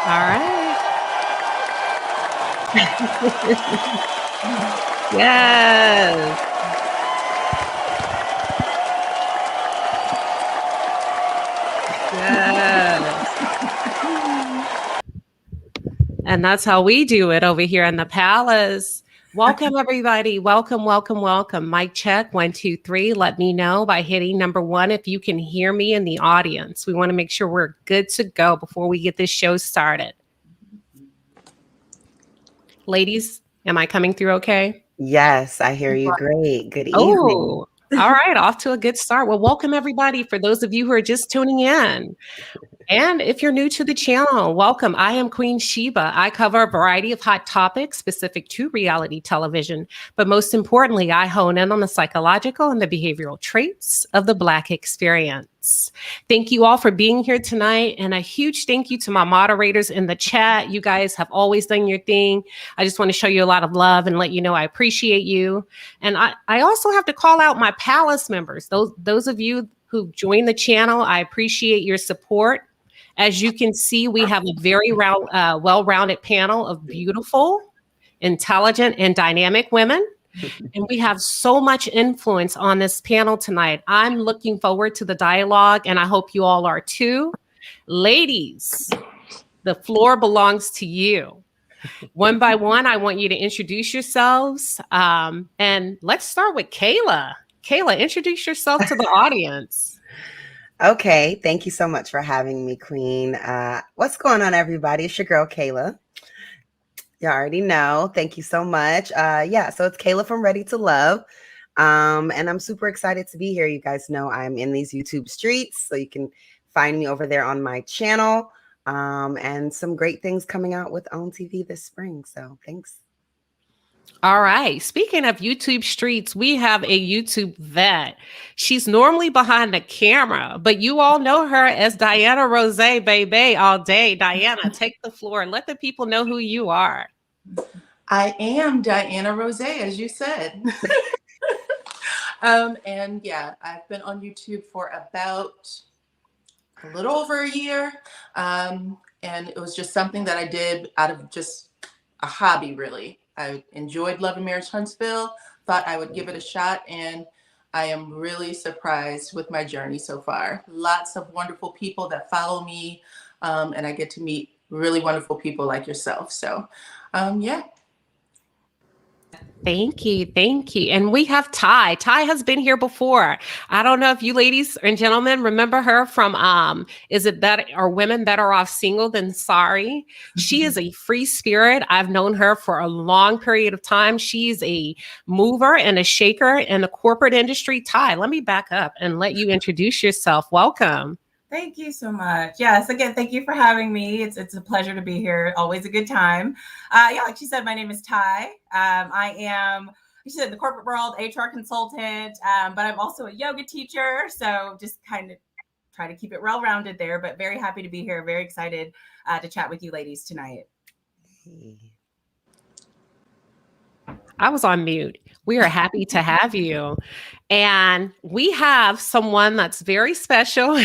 All right. Yes. Yes. And that's how we do it over here in the palace. Welcome, everybody. Welcome, welcome, welcome. Mic check, 1, 2, 3. Let me know by hitting number 1 if you can hear me in the audience. We want to make sure we're good to go before we get this show started. Ladies, am I coming through okay? Yes, I hear you. Great. Good evening. Oh, all right. Off to a good start. Well, welcome, everybody. For those of you who are just tuning in. And if you're new to the channel, welcome. I am Queen Shiba. I cover a variety of hot topics specific to reality television. But most importantly, I hone in on the psychological and the behavioral traits of the Black experience. Thank you all for being here tonight. And a huge thank you to my moderators in the chat. You guys have always done your thing. I just want to show you a lot of love and let you know I appreciate you. And I also have to call out my palace members. Those of you who joined the channel, I appreciate your support. As you can see, we have a very well-rounded panel of beautiful, intelligent, and dynamic women. And we have so much influence on this panel tonight. I'm looking forward to the dialogue, and I hope you all are too. Ladies, the floor belongs to you. One by one, I want you to introduce yourselves. And let's start with Kayla. Kayla, introduce yourself to the audience. Okay, thank you so much for having me, Queen. What's going on, everybody? It's your girl, Kayla. You already know. Thank you so much. So it's Kayla from Ready to Love. And I'm super excited to be here. You guys know I'm in these YouTube streets, so you can find me over there on my channel. And some great things coming out with OWN TV this spring. So thanks. All right. Speaking of YouTube streets, we have a YouTube vet. She's normally behind the camera, but you all know her as Diana Rose, baby, all day. Diana, take the floor and let the people know who you are. I am Diana Rose, as you said. And yeah, I've been on YouTube for about a little over a year. And it was just something that I did out of just a hobby, really. I enjoyed Love and Marriage Huntsville, thought I would give it a shot, and I am really surprised with my journey so far. Lots of wonderful people that follow me, and I get to meet really wonderful people like yourself. So, yeah. Thank you. Thank you. And we have Ty. Ty has been here before. I don't know if you ladies and gentlemen remember her from Is It Better or Women Better Off Single Than Sorry? She is a free spirit. I've known her for a long period of time. She's a mover and a shaker in the corporate industry. Ty, let me back up and let you introduce yourself. Welcome. Thank you so much. Yes, again, thank you for having me. It's a pleasure to be here. Always a good time. Like she said, my name is Ty. I am, she said, in the corporate world, HR consultant, but I'm also a yoga teacher. So just kind of try to keep it well-rounded there, but very happy to be here. Very excited to chat with you ladies tonight. I was on mute. We are happy to have you. And we have someone that's very special.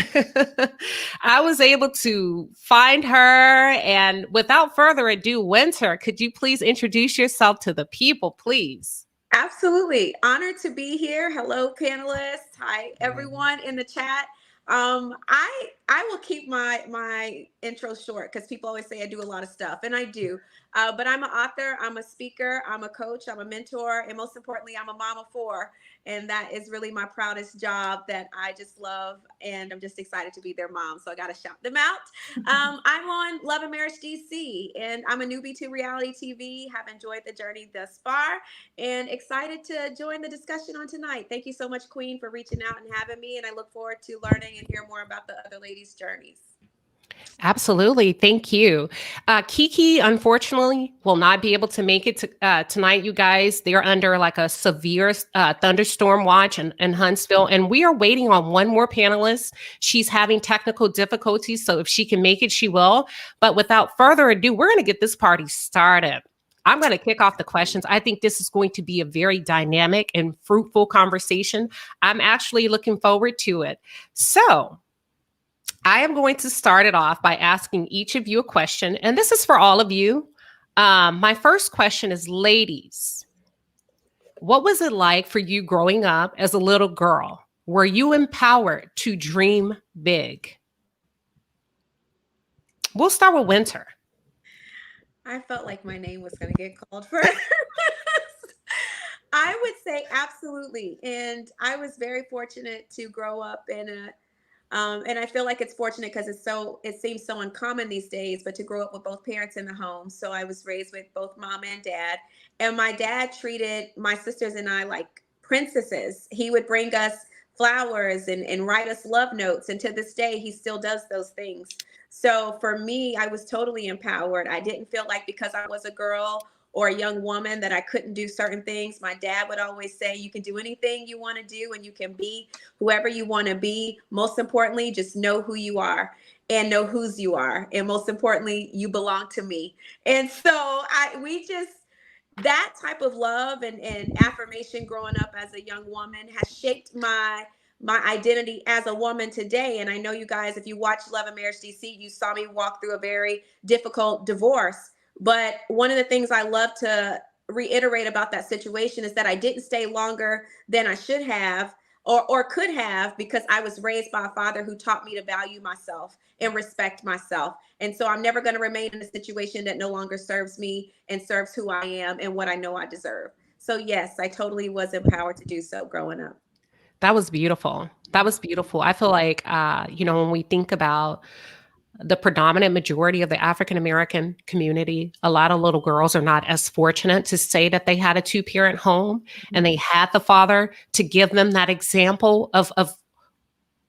I was able to find her. And without further ado, Winter, could you please introduce yourself to the people, please? Absolutely. Honored to be here. Hello, panelists. Hi, everyone in the chat. I will keep my intro short because people always say I do a lot of stuff, and I do. But I'm an author, I'm a speaker, I'm a coach, I'm a mentor, and most importantly, I'm a mom of 4. And that is really my proudest job that I just love, and I'm just excited to be their mom. So I got to shout them out. I'm on Love and Marriage DC, and I'm a newbie to reality TV. Have enjoyed the journey thus far, and excited to join the discussion on tonight. Thank you so much, Queen, for reaching out and having me, and I look forward to learning and hear more about the other ladies' journeys. Absolutely. Thank you. Kiki, unfortunately, will not be able to make it tonight, you guys. They're under like a severe thunderstorm watch in Huntsville. And we are waiting on one more panelist. She's having technical difficulties. So if she can make it, she will. But without further ado, we're going to get this party started. I'm going to kick off the questions. I think this is going to be a very dynamic and fruitful conversation. I'm actually looking forward to it. So I am going to start it off by asking each of you a question, and this is for all of you. My first question is, ladies, what was it like for you growing up as a little girl? Were you empowered to dream big? We'll start with Winter. I felt like my name was going to get called first. I would say absolutely. And I was very fortunate to grow up in a, and I feel like it's fortunate because it seems so uncommon these days, but to grow up with both parents in the home. So I was raised with both mom and dad. And my dad treated my sisters and I like princesses. He would bring us flowers and write us love notes. And to this day, he still does those things. So for me, I was totally empowered. I didn't feel like because I was a girl or a young woman that I couldn't do certain things. My dad would always say, you can do anything you want to do and you can be whoever you want to be. Most importantly, just know who you are and know whose you are. And most importantly, you belong to me. And so that type of love and affirmation growing up as a young woman has shaped my identity as a woman today. And I know you guys, if you watch Love and Marriage DC, you saw me walk through a very difficult divorce. But one of the things I love to reiterate about that situation is that I didn't stay longer than I should have or could have, because I was raised by a father who taught me to value myself and respect myself. And so I'm never going to remain in a situation that no longer serves me and serves who I am and what I know I deserve. So yes, I totally was empowered to do so growing up. That was beautiful. That was beautiful. I feel like, when we think about the predominant majority of the African-American community, a lot of little girls are not as fortunate to say that they had a two-parent home and they had the father to give them that example of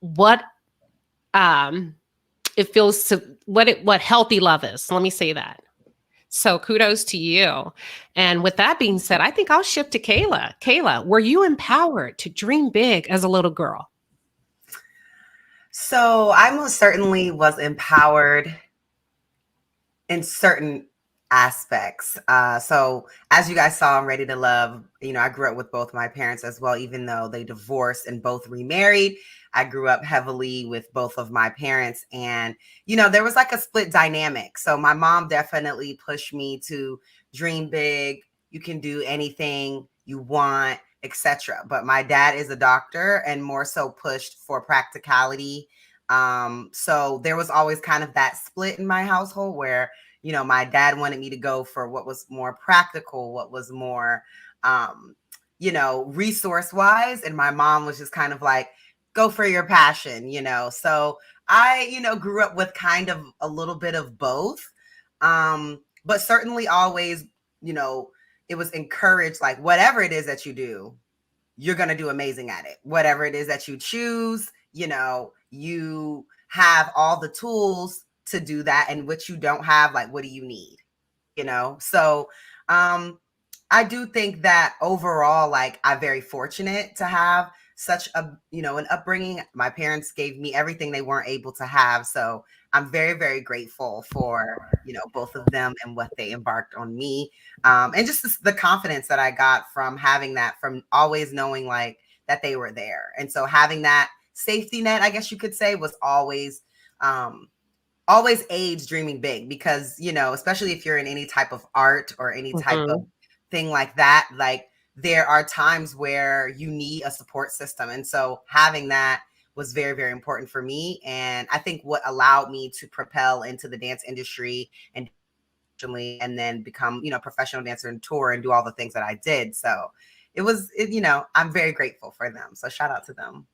what it feels to, what healthy love is. Let me say that. So kudos to you. And with that being said, I think I'll shift to Kayla. Kayla, were you empowered to dream big as a little girl? So I most certainly was empowered in certain aspects. So as you guys saw, I'm Ready to Love. I grew up with both my parents as well, even though they divorced and both remarried. I grew up heavily with both of my parents, and, there was like a split dynamic. So my mom definitely pushed me to dream big. You can do anything you want, etc. But my dad is a doctor and more so pushed for practicality. So there was always kind of that split in my household where, my dad wanted me to go for what was more practical, what was more, resource wise. And my mom was just kind of like, go for your passion, So I, grew up with kind of a little bit of both. But certainly always, it was encouraged, like whatever it is that you do, you're going to do amazing at it. Whatever it is that you choose, you have all the tools to do that. And what you don't have, like, what do you need? So I do think that overall, like, I'm very fortunate to have such an upbringing. My parents gave me everything they weren't able to have. So I'm very, very grateful for, both of them and what they embarked on me. And just the confidence that I got from having that, from always knowing like that they were there. And so having that safety net, I guess you could say, was always aids dreaming big, because, especially if you're in any type of art or any type of thing like that, like there are times where you need a support system. And so having that was very, very important for me. And I think what allowed me to propel into the dance industry and then become, professional dancer and tour and do all the things that I did. So I'm very grateful for them. So shout out to them.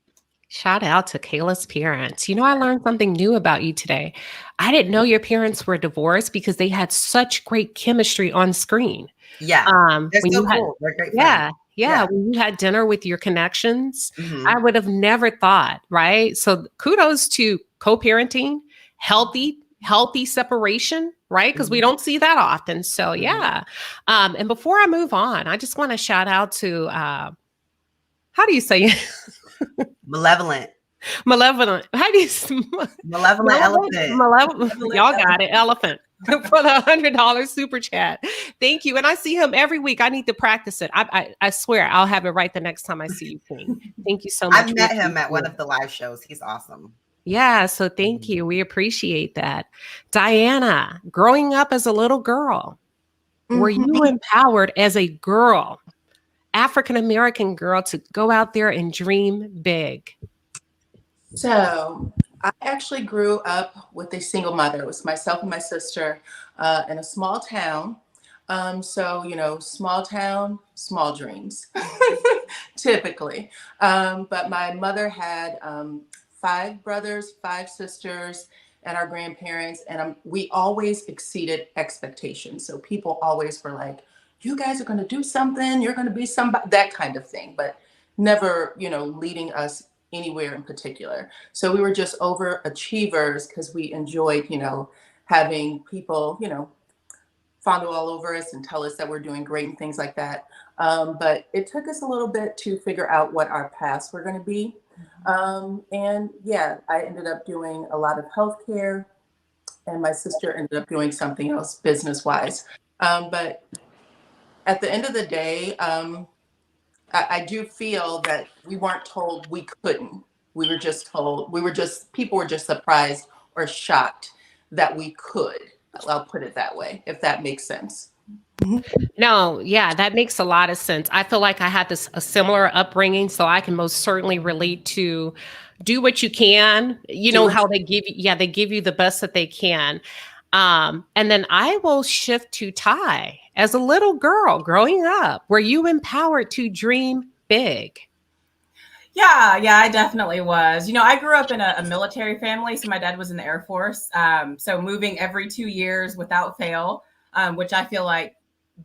Shout out to Kayla's parents. I learned something new about you today. I didn't know your parents were divorced because they had such great chemistry on screen. Yeah. They're so cool. They're great friends. Yeah. When you had dinner with your connections, I would have never thought, right? So kudos to co-parenting, healthy separation, right? Because we don't see that often. So yeah. And before I move on, I just want to shout out to, how do you say it? Malevolent. How do you Malevolent elephant? Y'all got it. Elephant. For the $100 super chat. Thank you. And I see him every week. I need to practice it. I swear I'll have it right the next time I see you, Queen. Thank you so much. I've met him at one of the live shows. He's awesome. Yeah, so thank you. We appreciate that. Diana, growing up as a little girl, were Mhm. you empowered as a girl, African American girl, to go out there and dream big? So I actually grew up with a single mother. It was myself and my sister in a small town. So, you know, small town, small dreams, typically. But my mother had 5 brothers, 5 sisters, and our grandparents, and we always exceeded expectations. So people always were like, you guys are going to do something, you're going to be somebody, that kind of thing, but never, you know, leading us anywhere in particular. So we were just overachievers because we enjoyed, you know, having people, you know, fondle all over us and tell us that we're doing great and things like that. But it took us a little bit to figure out what our paths were going to be. And yeah, I ended up doing a lot of healthcare, and my sister ended up doing something else business wise. But at the end of the day, I do feel that we weren't told we couldn't. We were just told, people were just surprised or shocked that we could. I'll put it that way, if that makes sense. No, yeah, that makes a lot of sense. I feel like I had a similar upbringing, so I can most certainly relate to do what you can. You Do know what how they give you, yeah, they give you the best that they can. And then I will shift to Ty. As a little girl growing up, were you empowered to dream big? Yeah, I definitely was. You know, I grew up in a military family, so my dad was in the Air Force. So moving every 2 years without fail, which I feel like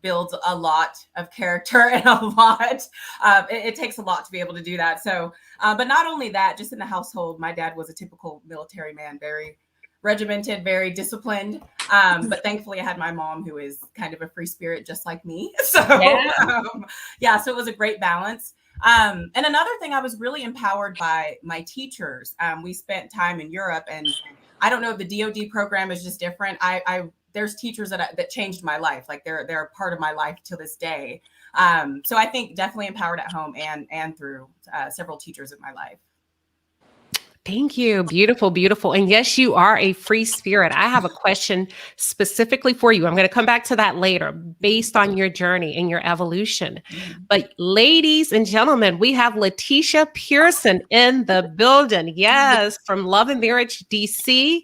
builds a lot of character and a lot. It takes a lot to be able to do that. So, but not only that, just in the household, my dad was a typical military man, very regimented, very disciplined. But thankfully, I had my mom who is kind of a free spirit, just like me. So, Yeah. yeah, so it was a great balance. And another thing, I was really empowered by my teachers. We spent time in Europe, and I don't know if the DoD program is just different. There's teachers that changed my life. Like they're a part of my life to this day. So I think definitely empowered at home and through several teachers in my life. Thank you. Beautiful, beautiful. And yes, you are a free spirit. I have a question specifically for you. I'm going to come back to that later based on your journey and your evolution. But ladies and gentlemen, we have Leticia Pearson in the building. Yes, from Love and Marriage DC.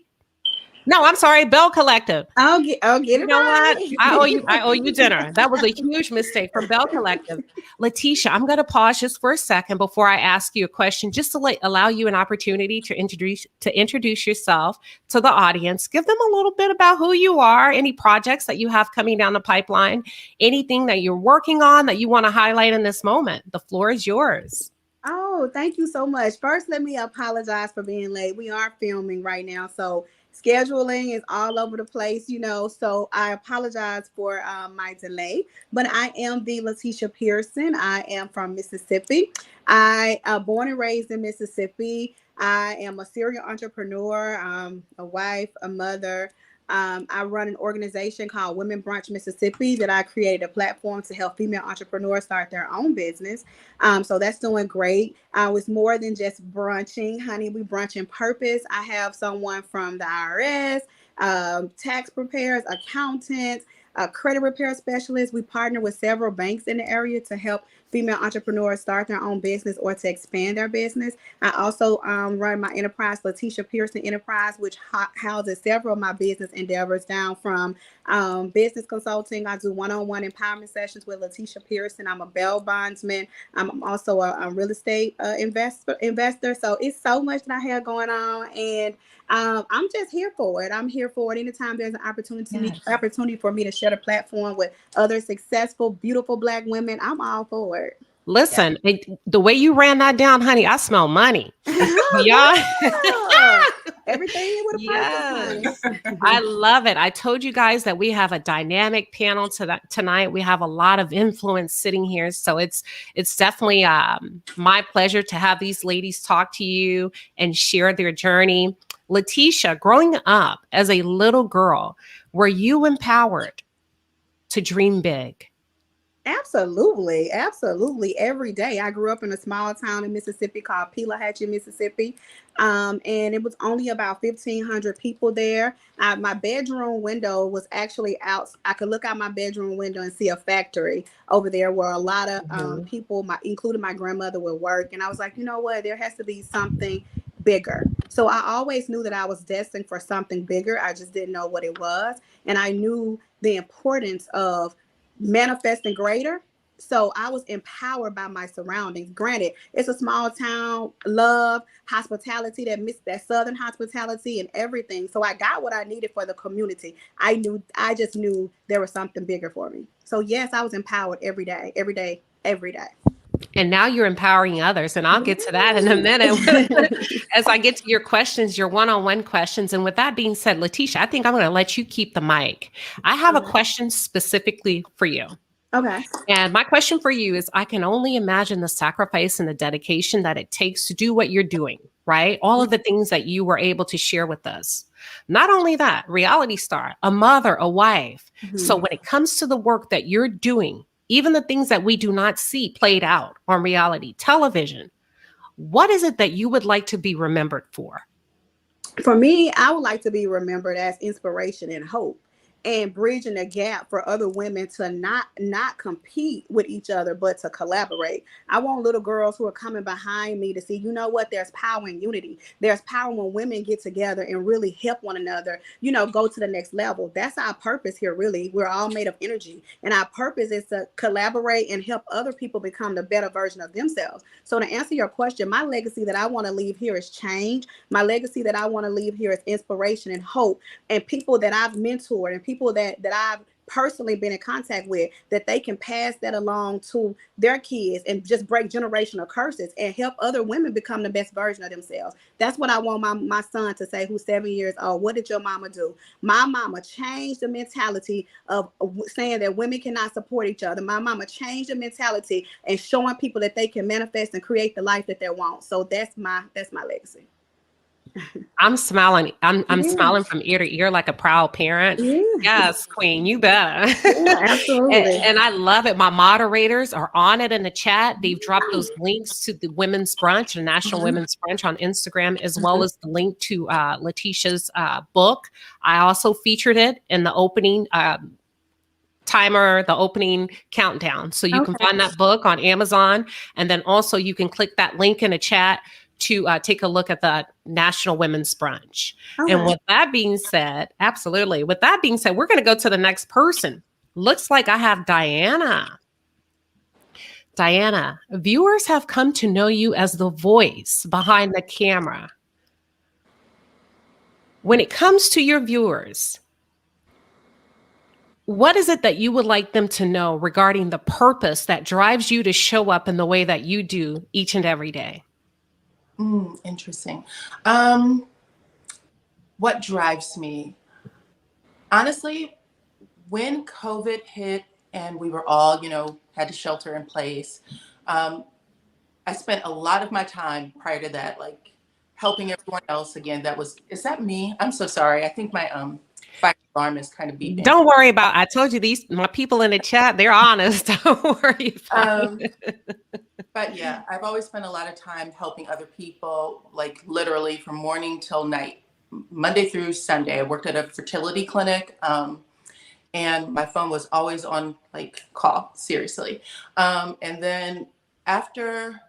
No, I'm sorry, Bell Collective. I'll get You it know what? right. I owe you dinner. That was a huge mistake from Bell Collective. Leticia, I'm going to pause just for a second before I ask you a question, just to allow you an opportunity to introduce yourself to the audience. Give them a little bit about who you are, any projects that you have coming down the pipeline, anything that you're working on that you want to highlight in this moment. The floor is yours. Oh, thank you so much. First, let me apologize for being late. We are filming right now, so scheduling is all over the place, so I apologize for my delay. But I am the Leticia Pearson. I am from Mississippi. I born and raised in Mississippi. I am a serial entrepreneur, a wife, a mother. I run an organization called Women Brunch Mississippi that I created a platform to help female entrepreneurs start their own business. So that's doing great. It's more than just brunching, honey. We brunch in purpose. I have someone from the IRS, tax preparers, accountants, credit repair specialists. We partner with several banks in the area to help female entrepreneurs start their own business or to expand their business. I also run my enterprise, Leticia Pearson Enterprise, which houses several of my business endeavors, down from business consulting. I do one-on-one empowerment sessions with Leticia Pearson. I'm a bail bondsman. I'm also a real estate investor. So it's so much that I have going on, and I'm just here for it. I'm here for it. Anytime there's an opportunity for me to share the platform with other successful, beautiful Black women, I'm all for it. Listen, the way you ran that down, honey, I smell money. Yeah. Everything with a Yes. purpose, honey. I love it. I told you guys that we have a dynamic panel tonight. We have a lot of influence sitting here. So it's definitely my pleasure to have these ladies talk to you and share their journey. Leticia, growing up as a little girl, were you empowered to dream big? Absolutely, absolutely. Every day. I grew up in a small town in Mississippi called Pelahatchie, Mississippi, and it was only about 1,500 people there. My bedroom window was actually out. I could look out my bedroom window and see a factory over there where a lot of people, including my grandmother, would work. And I was like, you know what? There has to be something bigger. So I always knew that I was destined for something bigger. I just didn't know what it was, and I knew the importance of manifesting greater. So I was empowered by my surroundings. Granted, it's a small town, love, hospitality, that southern hospitality and everything. So I got what I needed for the community. I just knew there was something bigger for me. So yes, I was empowered every day, every day, every day. And now you're empowering others. And I'll get to that in a minute as I get to your questions, your one-on-one questions. And with that being said, Leticia, I think I'm going to let you keep the mic. I have a question specifically for you. Okay. And my question for you is, I can only imagine the sacrifice and the dedication that it takes to do what you're doing, right? All of the things that you were able to share with us. Not only that, reality star, a mother, a wife. So when it comes to the work that you're doing, even the things that we do not see played out on reality television, what is it that you would like to be remembered for? For me, I would like to be remembered as inspiration and hope, and bridging the gap for other women to not compete with each other, but to collaborate. I want little girls who are coming behind me to see, you know what, there's power in unity. There's power when women get together and really help one another, go to the next level. That's our purpose here, really. We're all made of energy, and our purpose is to collaborate and help other people become the better version of themselves. So to answer your question, my legacy that I want to leave here is change. My legacy that I want to leave here is inspiration and hope, and people that I've mentored and people that I've personally been in contact with, that they can pass that along to their kids and just break generational curses and help other women become the best version of themselves. That's what I want my son to say, who's 7 years old. What did your mama do? My mama changed the mentality of saying that women cannot support each other. My mama changed the mentality and showing people that they can manifest and create the life that they want. So that's my legacy. I'm smiling. I'm smiling from ear to ear like a proud parent. Yeah. Yes, Queen, you better. Yeah, absolutely. And I love it. My moderators are on it in the chat. They've dropped those links to the Women's Brunch, the National Women's Brunch on Instagram, as well as the link to Leticia's book. I also featured it in the opening timer, the opening countdown. So you can find that book on Amazon. And then also you can click that link in the chat to take a look at the National Women's Brunch. Okay. And with that being said, absolutely. With that being said, we're going to go to the next person. Looks like I have Diana. Diana, viewers have come to know you as the voice behind the camera. When it comes to your viewers, what is it that you would like them to know regarding the purpose that drives you to show up in the way that you do each and every day? Interesting. What drives me? Honestly, when COVID hit and we were all, had to shelter in place, I spent a lot of my time prior to that, like helping everyone else. Again, is that me? I'm so sorry. I think my fire alarm is kind of beeping. Don't worry about it. I told you my people in the chat, they're honest. Don't worry about it. But yeah, I've always spent a lot of time helping other people, like literally from morning till night, Monday through Sunday. I worked at a fertility clinic, and my phone was always on like call, seriously. And then after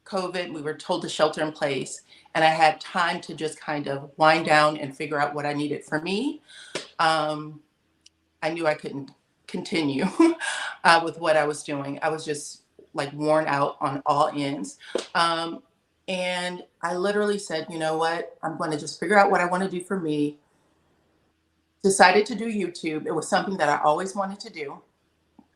COVID, we were told to shelter in place, and I had time to just kind of wind down and figure out what I needed for me. I knew I couldn't continue with what I was doing. I was just like worn out on all ends. And I literally said, you know what, I'm going to just figure out what I want to do for me. Decided to do YouTube. It was something that I always wanted to do.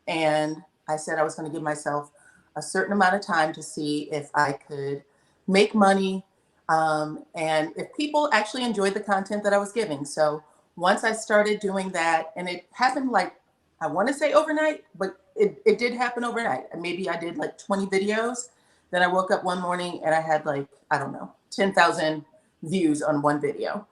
And I said I was going to give myself a certain amount of time to see if I could make money, and if people actually enjoyed the content that I was giving. So once I started doing that, and it happened like, I want to say overnight, but it did happen overnight. Maybe I did like 20 videos. Then I woke up one morning and I had like, I don't know, 10,000 views on one video.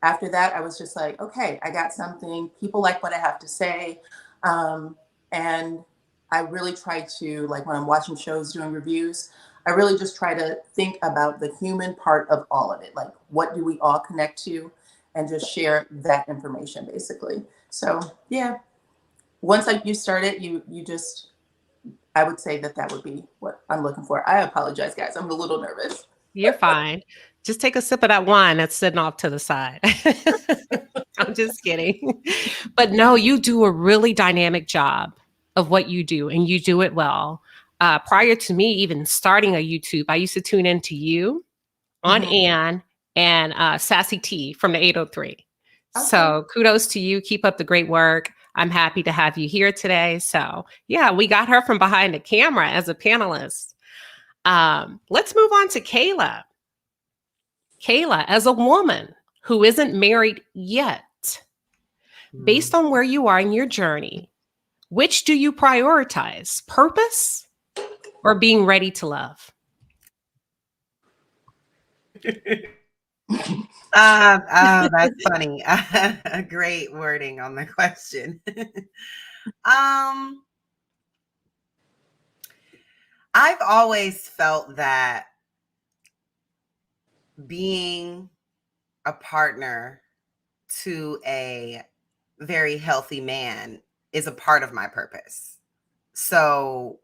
After that, I was just like, okay, I got something. People like what I have to say. And I really try to, like when I'm watching shows, doing reviews, I really just try to think about the human part of all of it. Like, what do we all connect to? And just share that information, basically. So, yeah, once you start it, you just, I would say that would be what I'm looking for. I apologize, guys. I'm a little nervous. You're fine. Just take a sip of that wine that's sitting off to the side. I'm just kidding. But no, you do a really dynamic job of what you do, and you do it well. Prior to me even starting a YouTube, I used to tune into you on Ann and Sassy T from the 803. Okay. So kudos to you. Keep up the great work. I'm happy to have you here today. So yeah, we got her from behind the camera as a panelist. Let's move on to Kayla. Kayla, as a woman who isn't married yet, based on where you are in your journey, which do you prioritize, purpose or being ready to love? That's funny. Great wording on the question. I've always felt that being a partner to a very healthy man is a part of my purpose. So,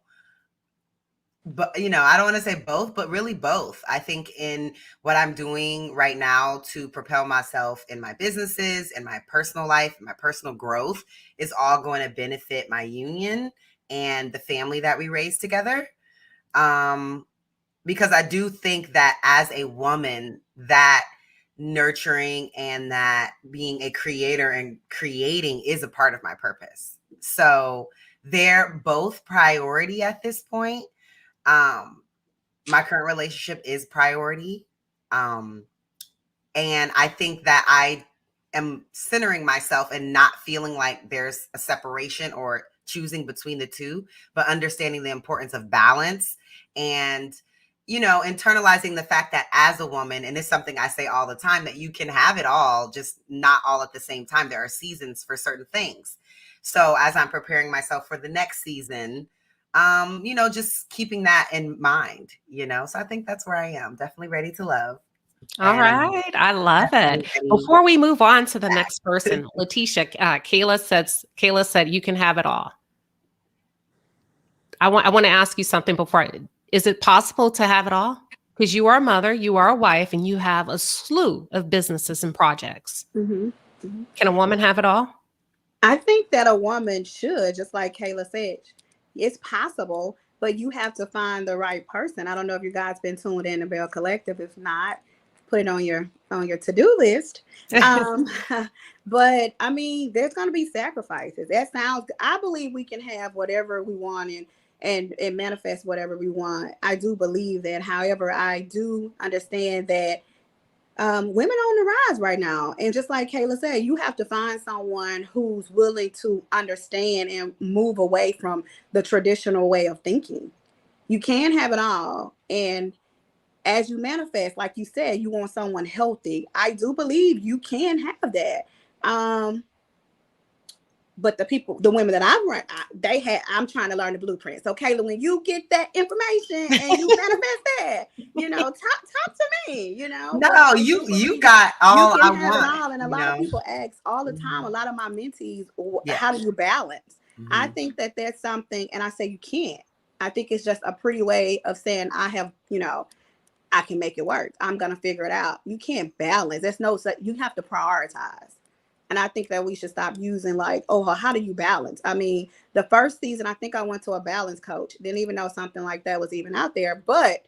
but I don't want to say both, but really both. I think in what I'm doing right now to propel myself in my businesses, in my personal life, my personal growth is all going to benefit my union and the family that we raise together. Because I do think that as a woman, that nurturing and that being a creator and creating is a part of my purpose. So they're both priority at this point. My current relationship is priority. And I think that I am centering myself and not feeling like there's a separation or choosing between the two, but understanding the importance of balance and, internalizing the fact that as a woman, and it's something I say all the time, that you can have it all, just not all at the same time. There are seasons for certain things. So as I'm preparing myself for the next season, just keeping that in mind, so I think that's where I am. Definitely ready to love. All right. I love it. Before we move on to the next person, Leticia, Kayla said you can have it all. I want to ask you something before. Is it possible to have it all? Because you are a mother, you are a wife, and you have a slew of businesses and projects. Can a woman have it all? I think that a woman should, just like Kayla said. It's possible, but you have to find the right person. I don't know if you guys been tuned in to Bell Collective. If not, put it on your to-do list. But I mean, there's going to be sacrifices. I believe we can have whatever we want and manifest whatever we want. I do believe that. However, I do understand that women are on the rise right now. And just like Kayla said, you have to find someone who's willing to understand and move away from the traditional way of thinking. You can have it all. And as you manifest, like you said, you want someone healthy. I do believe you can have that. But the women that I've run, I'm trying to learn the blueprint. So Kayla, when you get that information and you manifest that, talk to me, No, you got all I want. And a lot of people ask all the time, a lot of my mentees, how do you balance? I think that that's something, and I say you can't. I think it's just a pretty way of saying I have, I can make it work. I'm going to figure it out. You can't balance. You have to prioritize. And I think that we should stop using how do you balance? I mean, the first season, I think I went to a balance coach. Didn't even know something like that was even out there. But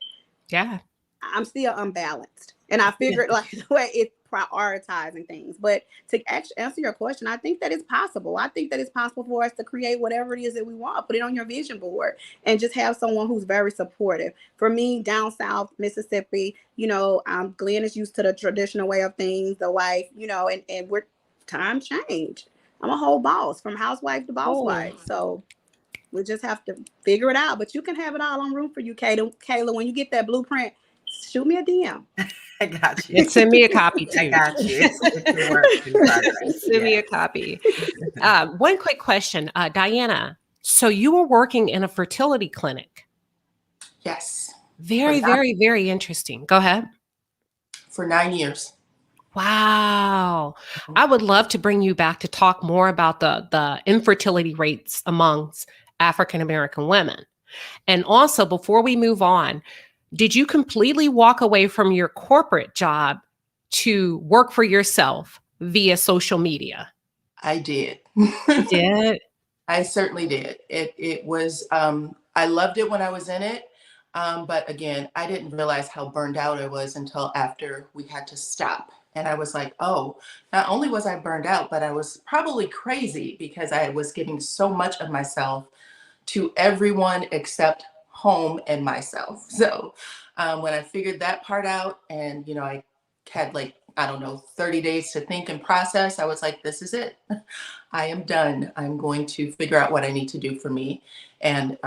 yeah, I'm still unbalanced. And I figured the way it's prioritizing things. But to actually answer your question, I think that it's possible. I think that it's possible for us to create whatever it is that we want. Put it on your vision board and just have someone who's very supportive. For me, down south, Mississippi, Glenn is used to the traditional way of things, the wife, and we're times change. I'm a whole boss, from housewife to boss wife. So we just have to figure it out. But you can have it all. I'm room for you, Kayla. When you get that blueprint, shoot me a DM. I got you. And send me a copy too. I got you. It's a work in progress. Send me a copy. One quick question, Diana. So you were working in a fertility clinic. Yes. Very, For nine, very, very interesting. Go ahead. for 9 years. Wow. I would love to bring you back to talk more about the infertility rates amongst African American women. And also, before we move on, did you completely walk away from your corporate job to work for yourself via social media? I did. You did? I certainly did. It was I loved it when I was in it. But again, I didn't realize how burned out I was until after we had to stop. And I was like, oh, not only was I burned out, but I was probably crazy because I was giving so much of myself to everyone except home and myself. So when I figured that part out and, I had like, I don't know, 30 days to think and process, I was like, this is it. I am done. I'm going to figure out what I need to do for me. And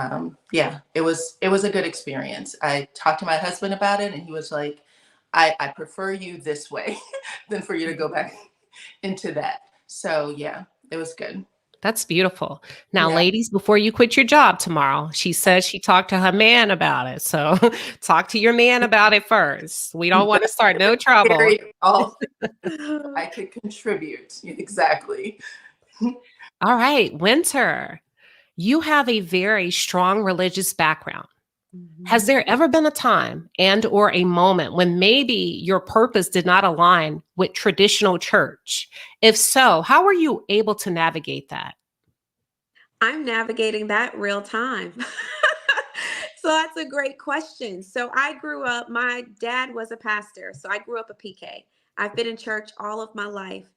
yeah, it was a good experience. I talked to my husband about it and he was like, I prefer you this way than for you to go back into that. So yeah, it was good. That's beautiful. Now, Yeah. ladies, before you quit your job tomorrow, she says she talked to her man about it. So talk to your man about it first. We don't want to start no trouble. All I could contribute. Exactly. All right, Winter, you have a very strong religious background. Has there ever been a time and or a moment when maybe your purpose did not align with traditional church? If so, how were you able to navigate that? I'm navigating that real time. So that's a great question. So I grew up, my dad was a pastor. So I grew up a PK. I've been in church all of my life.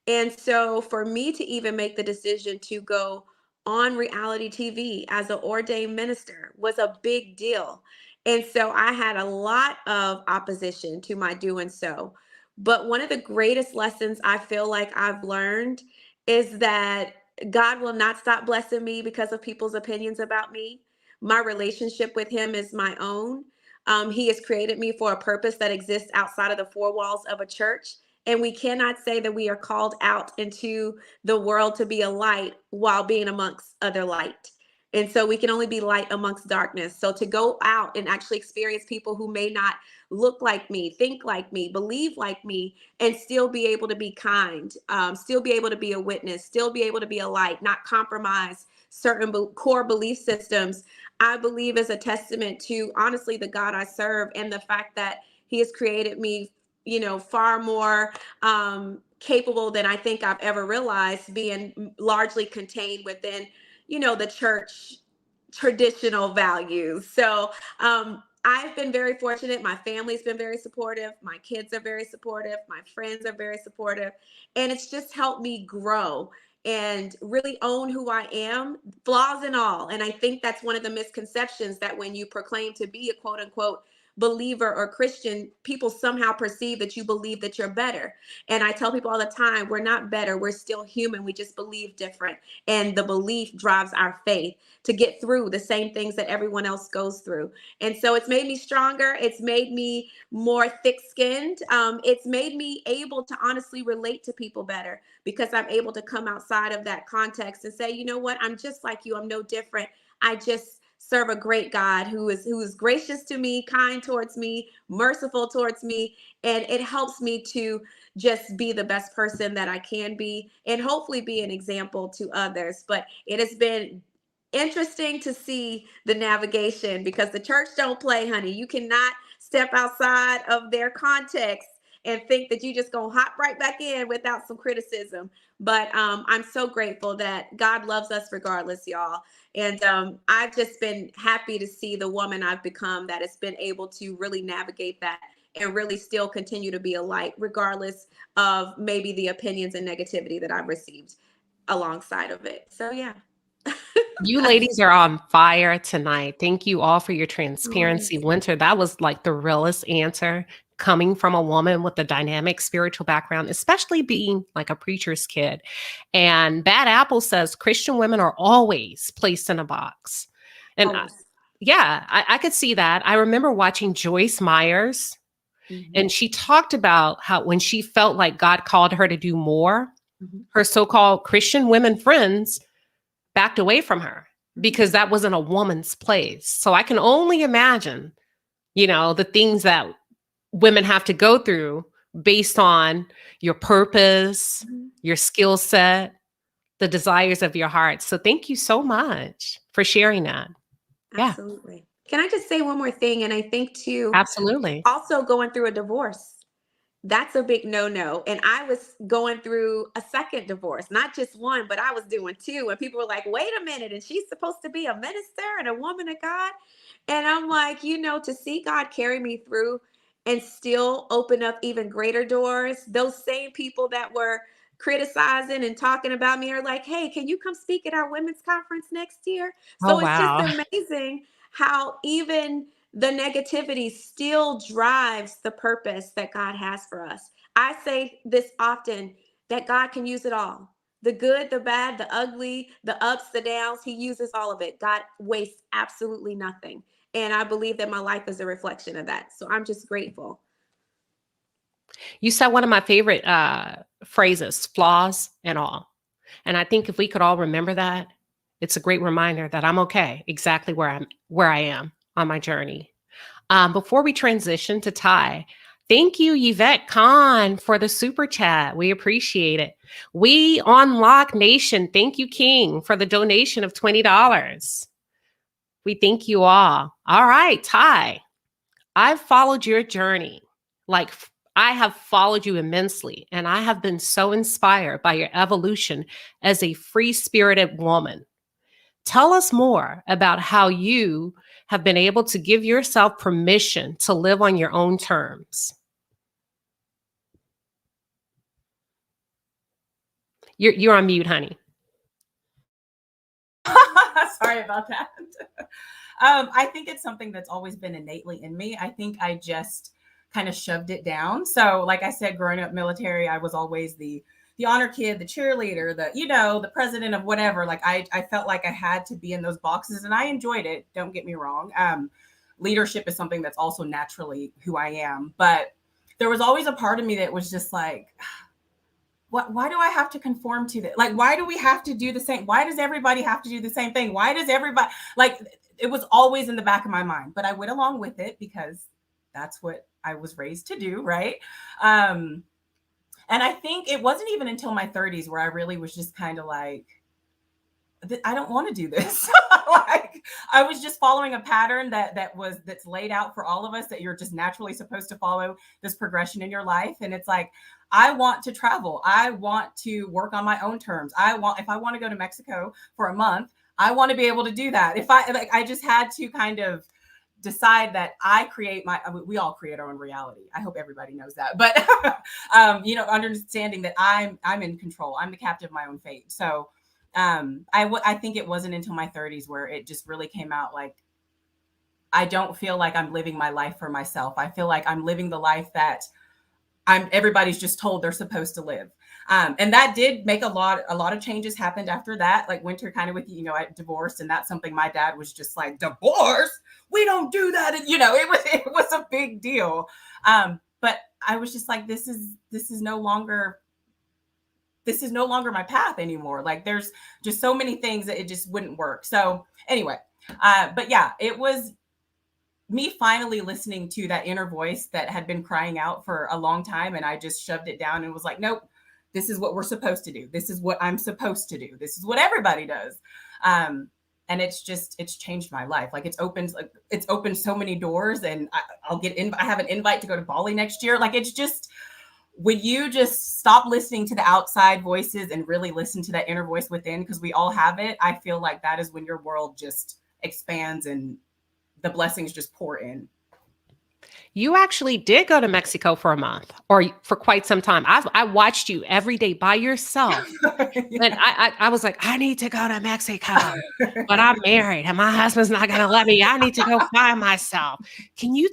And so for me to even make the decision to go on reality TV as an ordained minister was a big deal. And so I had a lot of opposition to my doing so. But one of the greatest lessons I feel like I've learned is that God will not stop blessing me because of people's opinions about me. My relationship with Him is my own. He has created me for a purpose that exists outside of the four walls of a church. And we cannot say that we are called out into the world to be a light while being amongst other light. And so we can only be light amongst darkness. So to go out and actually experience people who may not look like me, think like me, believe like me, and still be able to be kind, still be able to be a witness, still be able to be a light, not compromise certain core belief systems, I believe is a testament to honestly the God I serve and the fact that He has created me, far more capable than I think I've ever realized, being largely contained within, the church traditional values. So I've been very fortunate. My family's been very supportive. My kids are very supportive. My friends are very supportive. And it's just helped me grow and really own who I am, flaws and all. And I think that's one of the misconceptions, that when you proclaim to be a quote unquote believer or Christian, people somehow perceive that you believe that you're better. And I tell people all the time, we're not better. We're still human. We just believe different. And the belief drives our faith to get through the same things that everyone else goes through. And so it's made me stronger. It's made me more thick-skinned. It's made me able to honestly relate to people better because I'm able to come outside of that context and say, you know what, I'm just like you. I'm no different. I just serve a great God who is gracious to me, kind towards me, merciful towards me. And it helps me to just be the best person that I can be and hopefully be an example to others. But it has been interesting to see the navigation because the church don't play, honey. You cannot step outside of their context and think that you just gonna hop right back in without some criticism. But I'm so grateful that God loves us regardless, y'all. And I've just been happy to see the woman I've become that has been able to really navigate that and really still continue to be a light, regardless of maybe the opinions and negativity that I've received alongside of it. So yeah. You ladies are on fire tonight. Thank you all for your transparency. Winter, that was like the realest answer coming from a woman with a dynamic spiritual background, especially being like a preacher's kid. And Bad Apple says Christian women are always placed in a box. And I could see that. I remember watching Joyce Myers, and she talked about how when she felt like God called her to do more, her so-called Christian women friends backed away from her. because that wasn't a woman's place. So I can only imagine, the things that women have to go through based on your purpose, your skill set, the desires of your heart. So thank you so much for sharing that. Yeah, Absolutely. Can I just say one more thing? And I think too, absolutely. also going through a divorce, that's a big no-no. And I was going through a second divorce, not just one, but I was doing two. And people were like, wait a minute. And she's supposed to be a minister and a woman of God. And I'm like, to see God carry me through and still open up even greater doors. Those same people that were criticizing and talking about me are like, hey, can you come speak at our women's conference next year? Oh, So it's just wow. amazing how even the negativity still drives the purpose that God has for us. I say this often, that God can use it all. The good, the bad, the ugly, the ups, the downs, he uses all of it. God wastes absolutely nothing. And I believe that my life is a reflection of that. So I'm just grateful. You said one of my favorite phrases, flaws and all. And I think if we could all remember that, it's a great reminder that I'm okay exactly where I am on my journey. Before we transition to Ty, thank you, Yvette Khan, for the super chat. We appreciate it. We on Lock Nation, thank you, King, for the donation of $20. We thank you all. All right, Ty, I've followed your journey. I have followed you immensely, and I have been so inspired by your evolution as a free-spirited woman. Tell us more about how you have been able to give yourself permission to live on your own terms. You're on mute, honey. Sorry about that. I think it's something that's always been innately in me. I think I just kind of shoved it down. So like I said, growing up military, I was always the honor kid, the cheerleader, the president of whatever. Like I felt like I had to be in those boxes, and I enjoyed it. Don't get me wrong. Leadership is something that's also naturally who I am. But there was always a part of me that was just like, why do I have to conform to this? Like, why do we have to do the same? Why does everybody have to do the same thing? Why does everybody, it was always in the back of my mind, but I went along with it because that's what I was raised to do. Right. And I think it wasn't even until my 30s where I really was just kind of like, I don't want to do this. Like I was just following a pattern that's laid out for all of us, that you're just naturally supposed to follow this progression in your life. And it's like, I want to travel. I want to work on my own terms. If I want to go to Mexico for a month, I want to be able to do that. I just had to kind of decide that we all create our own reality. I hope everybody knows that, but, understanding that I'm in control. I'm the captain of my own fate. So, I think it wasn't until my 30s where it just really came out like, I don't feel like I'm living my life for myself. I feel like I'm living the life that everybody's just told they're supposed to live. And that did make a lot of changes happened after that. Like Winter kind of with, I divorced, and that's something my dad was just like, divorce? We don't do that. And, it was a big deal. But I was just like, this is no longer my path anymore. Like there's just so many things that it just wouldn't work. So anyway, but yeah, it was me finally listening to that inner voice that had been crying out for a long time. And I just shoved it down and was like, nope, this is what we're supposed to do. This is what I'm supposed to do. This is what everybody does. And it's changed my life. Like it's opened so many doors, and I have an invite to go to Bali next year. Like it's just, when you just stop listening to the outside voices and really listen to that inner voice within, because we all have it, I feel like that is when your world just expands and the blessings just pour in. You actually did go to Mexico for a month or for quite some time. I watched you every day by yourself. Yeah. And I was like, I need to go to Mexico, but I'm married and my husband's not going to let me. I need to go find myself. Can you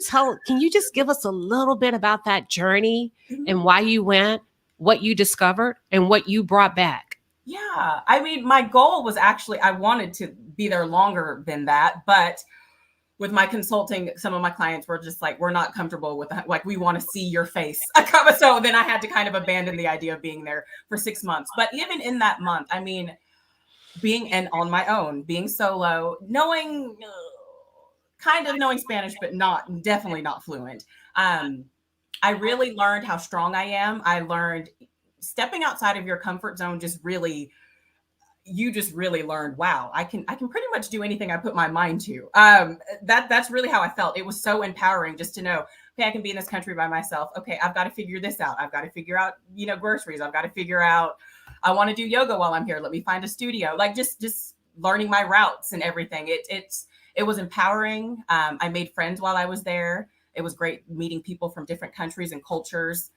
just give us a little bit about that journey and why you went, what you discovered, and what you brought back? Yeah. I mean, my goal was actually, I wanted to be there longer than that, but with my consulting, some of my clients were just like, we're not comfortable with that. Like, we want to see your face. So then I had to kind of abandon the idea of being there for 6 months. But even in that month, I mean, being and on my own, being solo, knowing kind of knowing Spanish, but definitely not fluent. I really learned how strong I am. I learned stepping outside of your comfort zone you just really learned, wow, I can pretty much do anything I put my mind to. That's really how I felt. It was so empowering just to know, okay, I can be in this country by myself. Okay, I've got to figure this out. I've got to figure out, groceries. I've got to figure out, I want to do yoga while I'm here. Let me find a studio. Like just learning my routes and everything. It was empowering. I made friends while I was there. It was great meeting people from different countries and cultures.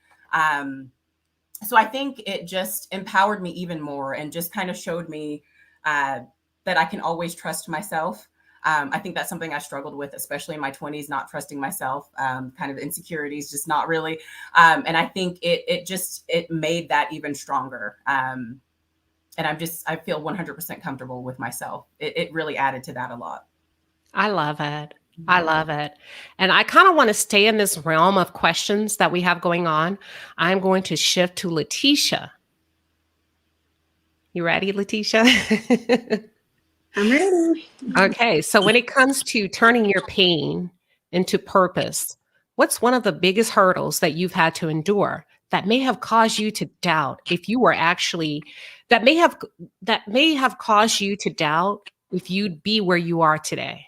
So I think it just empowered me even more and just kind of showed me that I can always trust myself. I think that's something I struggled with, especially in my 20s, not trusting myself, kind of insecurities, just not really. And I think it made that even stronger. And I feel 100% comfortable with myself. It really added to that a lot. I love it. I love it. And I kind of want to stay in this realm of questions that we have going on. I'm going to shift to Leticia. You ready, Leticia? I'm ready. Okay. So when it comes to turning your pain into purpose, what's one of the biggest hurdles that you've had to endure that may have caused you to doubt if you were actually, that may have caused you to doubt if you'd be where you are today?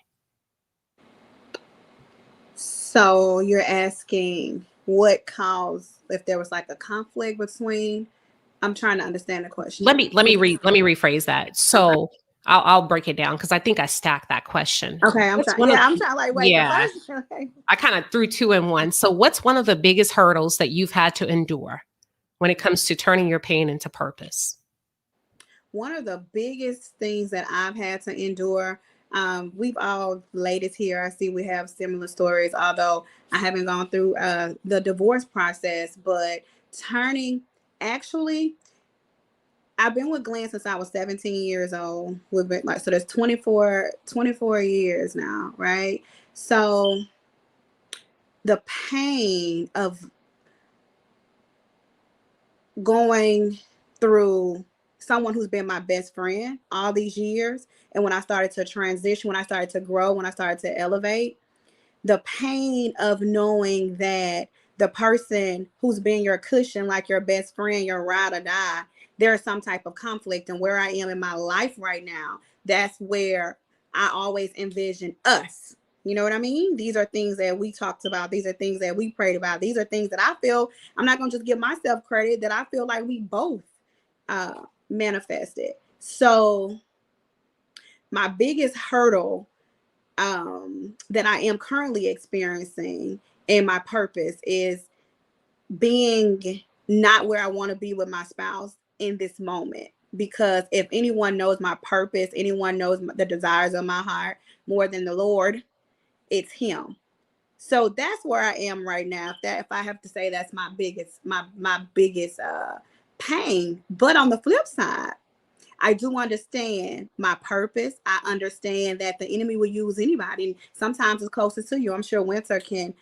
So you're asking what caused, if there was like a conflict between, I'm trying to understand the question. Let me rephrase that. So I'll break it down because I think I stacked that question. Okay, I'm trying like, wait, yeah, the first, okay. I kind of threw two in one. So what's one of the biggest hurdles that you've had to endure when it comes to turning your pain into purpose? One of the biggest things that I've had to endure, we've all ladies here, I see we have similar stories, although I haven't gone through the divorce process, but I've been with Glenn since I was 17 years old. We've been so there's 24 years now, right? So the pain of going through someone who's been my best friend all these years, and when I started to transition, when I started to grow, when I started to elevate, the pain of knowing that the person who's been your cushion, like your best friend, your ride or die, there's some type of conflict. And where I am in my life right now, that's where I always envision us. You know what I mean? These are things that we talked about. These are things that we prayed about. These are things that I feel, I'm not going to just give myself credit, that I feel like we both manifested. So my biggest hurdle that I am currently experiencing in my purpose is being not where I want to be with my spouse in this moment. Because if anyone knows my purpose, anyone knows the desires of my heart more than the Lord, it's him. So that's where I am right now. If I have to say, that's my biggest pain. But on the flip side, I do understand my purpose. I understand that the enemy will use anybody. Sometimes it's closest to you. I'm sure Winter can,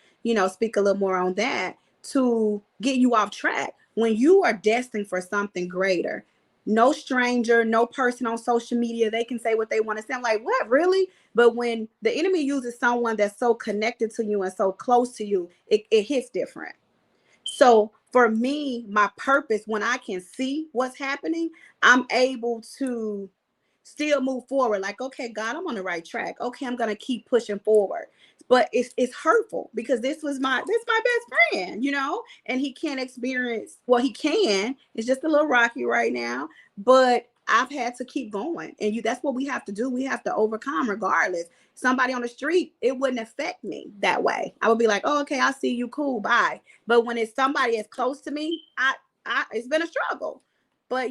speak a little more on that, to get you off track. When you are destined for something greater, no stranger, no person on social media, they can say what they want to say. I'm like, what, really? But when the enemy uses someone that's so connected to you and so close to you, it hits different. So for me, my purpose, when I can see what's happening, I'm able to still move forward. Like, okay, God, I'm on the right track. Okay, I'm going to keep pushing forward. But it's hurtful because this is my best friend, and he can't experience, well, he can. It's just a little rocky right now, but I've had to keep going. And that's what we have to do. We have to overcome regardless. Somebody on the street, it wouldn't affect me that way. I would be like, oh, okay, I see you. Cool. Bye. But when it's somebody as close to me, it's been a struggle. But,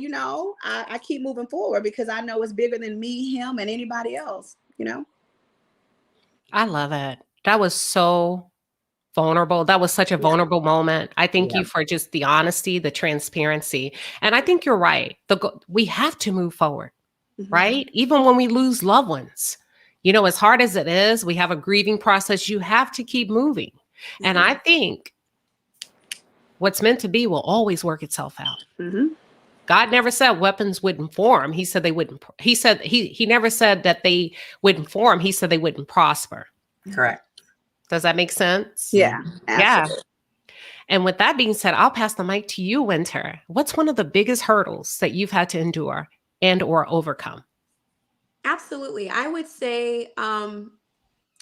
I keep moving forward because I know it's bigger than me, him, and anybody else, I love it. That was so vulnerable. That was such a vulnerable moment. I thank you for just the honesty, the transparency. And I think you're right. We have to move forward, right? Even when we lose loved ones, as hard as it is, we have a grieving process. You have to keep moving. And I think what's meant to be will always work itself out. God never said weapons wouldn't form. He said they wouldn't. He said he never said that they wouldn't form. He said they wouldn't prosper. Correct. Does that make sense? Yeah, Yeah. absolutely. And with that being said, I'll pass the mic to you, Winter. What's one of the biggest hurdles that you've had to endure and or overcome? Absolutely. I would say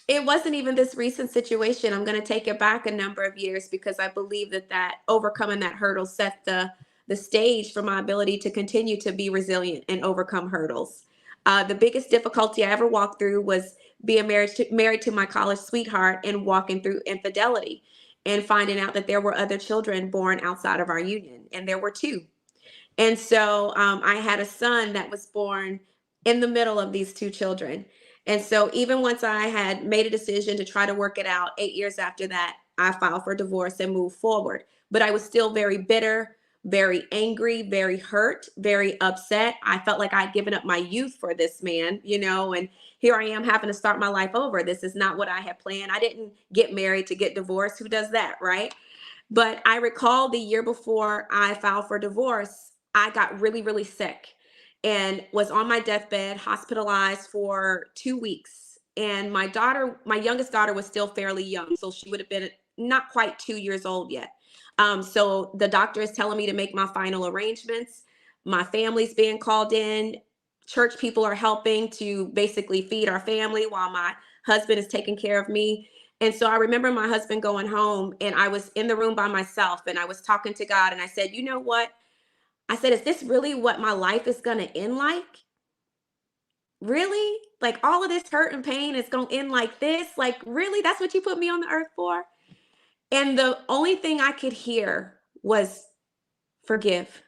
it wasn't even this recent situation. I'm going to take it back a number of years because I believe that overcoming that hurdle set the stage for my ability to continue to be resilient and overcome hurdles. The biggest difficulty I ever walked through was being married to my college sweetheart and walking through infidelity and finding out that there were other children born outside of our union, and there were two. And so I had a son that was born in the middle of these two children. And so even once I had made a decision to try to work it out, 8 years after that, I filed for divorce and moved forward. But I was still very bitter, very angry, very hurt, very upset. I felt like I'd given up my youth for this man, and here I am having to start my life over. This is not what I had planned. I didn't get married to get divorced. Who does that, right? But I recall the year before I filed for divorce, I got really, really sick and was on my deathbed, hospitalized for 2 weeks. And my youngest daughter was still fairly young. So she would have been not quite 2 years old yet. So the doctor is telling me to make my final arrangements. My family's being called in. Church people are helping to basically feed our family while my husband is taking care of me. And so I remember my husband going home and I was in the room by myself and I was talking to God and I said, you know what? I said, is this really what my life is going to end like? Really? Like all of this hurt and pain is going to end like this? Like, really? That's what you put me on the earth for? And the only thing I could hear was forgive.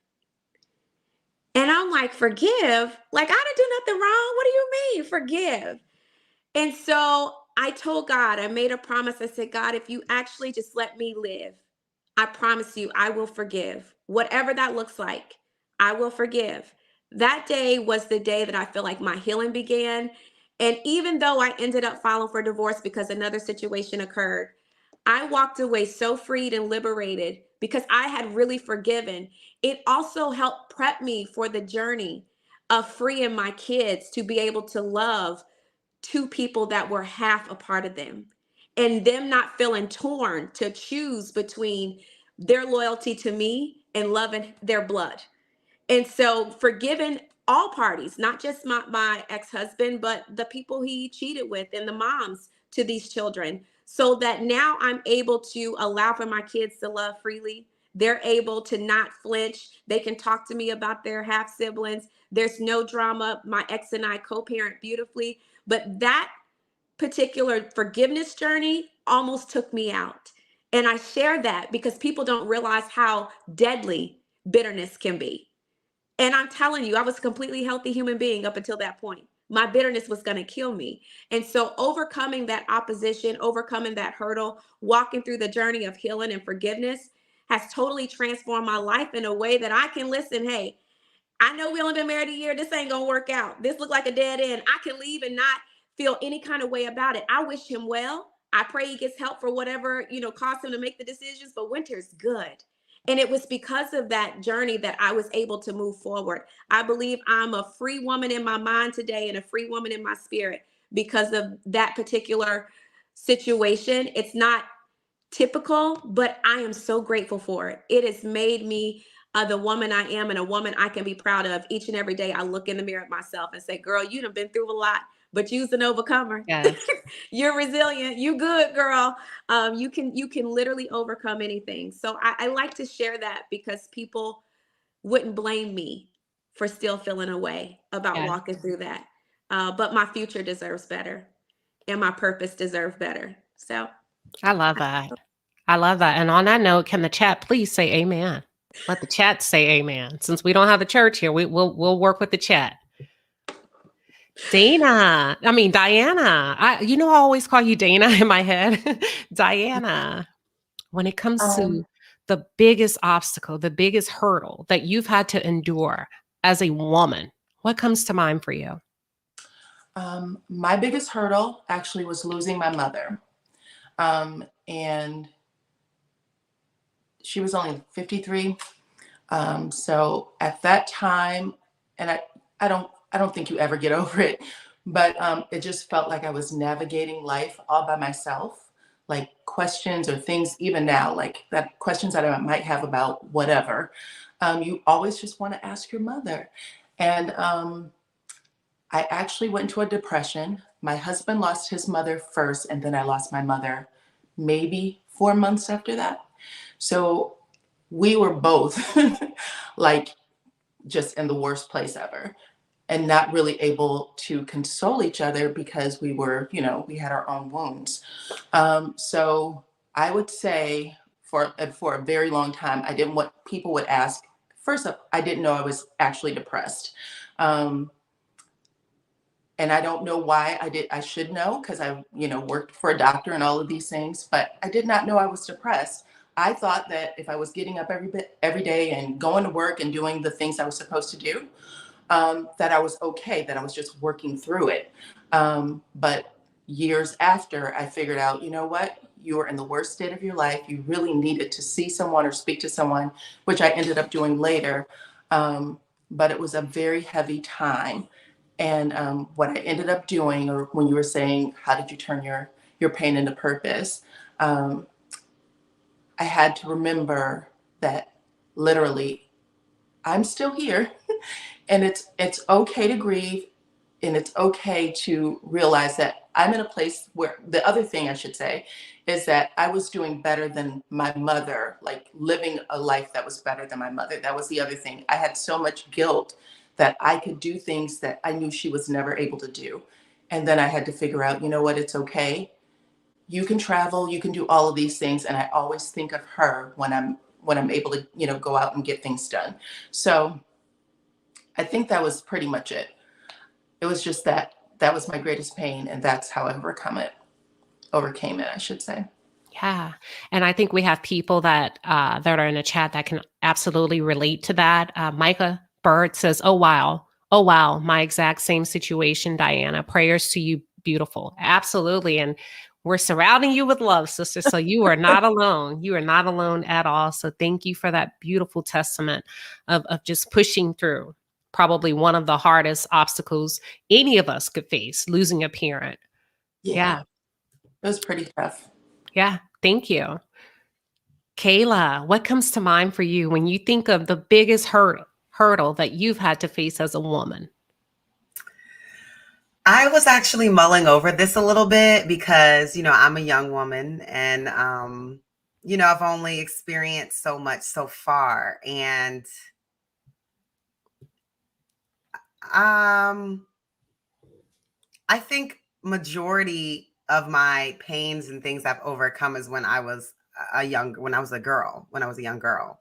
And I'm like, forgive? Like, I didn't do nothing wrong. What do you mean, forgive? And so I told God, I made a promise. I said, God, if you actually just let me live, I promise you, I will forgive. Whatever that looks like, I will forgive. That day was the day that I feel like my healing began. And even though I ended up filing for divorce because another situation occurred, I walked away so freed and liberated because I had really forgiven. It also helped prep me for the journey of freeing my kids to be able to love two people that were half a part of them and them not feeling torn to choose between their loyalty to me and loving their blood. And so forgiving all parties, not just my ex-husband, but the people he cheated with and the moms to these children, so that now I'm able to allow for my kids to love freely. They're able to not flinch. They can talk to me about their half siblings. There's no drama. My ex and I co-parent beautifully. But that particular forgiveness journey almost took me out. And I share that because people don't realize how deadly bitterness can be. And I'm telling you, I was a completely healthy human being up until that point. My bitterness was going to kill me. And so overcoming that opposition, overcoming that hurdle, walking through the journey of healing and forgiveness has totally transformed my life in a way that I can listen. Hey, I know we only been married a year. This ain't going to work out. This look like a dead end. I can leave and not feel any kind of way about it. I wish him well. I pray he gets help for whatever, caused him to make the decisions, but Winter's good. And it was because of that journey that I was able to move forward. I believe I'm a free woman in my mind today and a free woman in my spirit because of that particular situation. It's not typical, but I am so grateful for it. It has made me the woman I am and a woman I can be proud of. Each and every day I look in the mirror at myself and say, girl, you done been through a lot, but you's an overcomer. Yes. You're resilient. You good, girl. You can literally overcome anything. So I like to share that because people wouldn't blame me for still feeling a way about Yes. walking through that. But my future deserves better and my purpose deserves better. So I love that. I love that. And on that note, can the chat please say amen? Let the chat say amen. Since we don't have the church here, we'll work with the chat. Diana. I always call you Dana in my head. Diana, when it comes to the biggest obstacle, the biggest hurdle that you've had to endure as a woman, what comes to mind for you? My biggest hurdle actually was losing my mother. And she was only 53. So at that time, and I don't think you ever get over it, but it just felt like I was navigating life all by myself, like questions or things, even now, like that questions that I might have about whatever. You always just want to ask your mother. And I actually went into a depression. My husband lost his mother first, and then I lost my mother maybe 4 months after that. So we were both like just in the worst place ever and not really able to console each other because we were, you know, we had our own wounds. So I would say for a very long time, I didn't want people would ask. First up, I didn't know I was actually depressed. Um, and I don't know why I should know because I, you know, worked for a doctor and all of these things, but I did not know I was depressed. I thought that if I was getting up every day and going to work and doing the things I was supposed to do, that I was okay, that I was just working through it. But years after, I figured out, you know what? You were in the worst state of your life. You really needed to see someone or speak to someone, which I ended up doing later. But it was a very heavy time. And what I ended up doing, or when you were saying, how did you turn your pain into purpose? Um, I had to remember that literally I'm still here and it's okay to grieve and it's okay to realize that I'm in a place where the other thing I should say is that I was doing better than my mother, like living a life that was better than my mother. That was the other thing. I had so much guilt that I could do things that I knew she was never able to do. And then I had to figure out, you know what, it's okay. You can travel, you can do all of these things. And I always think of her when I'm able to, you know, go out and get things done. So I think that was pretty much it. It was just that that was my greatest pain, and that's how I overcame it, I should say. Yeah. And I think we have people that are in the chat that can absolutely relate to that. Micah Bird says, "Oh wow. Oh wow, my exact same situation, Diana. Prayers to you, beautiful." Absolutely. And we're surrounding you with love, sister. So you are not alone. You are not alone at all. So thank you for that beautiful testament of just pushing through probably one of the hardest obstacles any of us could face, losing a parent. Yeah, Yeah. it was pretty tough. Yeah. Thank you. Kayla, what comes to mind for you when you think of the biggest hurdle that you've had to face as a woman? I was actually mulling over this a little bit because, you know, I'm a young woman and, you know, I've only experienced so much so far. And I think majority of my pains and things I've overcome is when I was when I was a girl, when I was a young girl.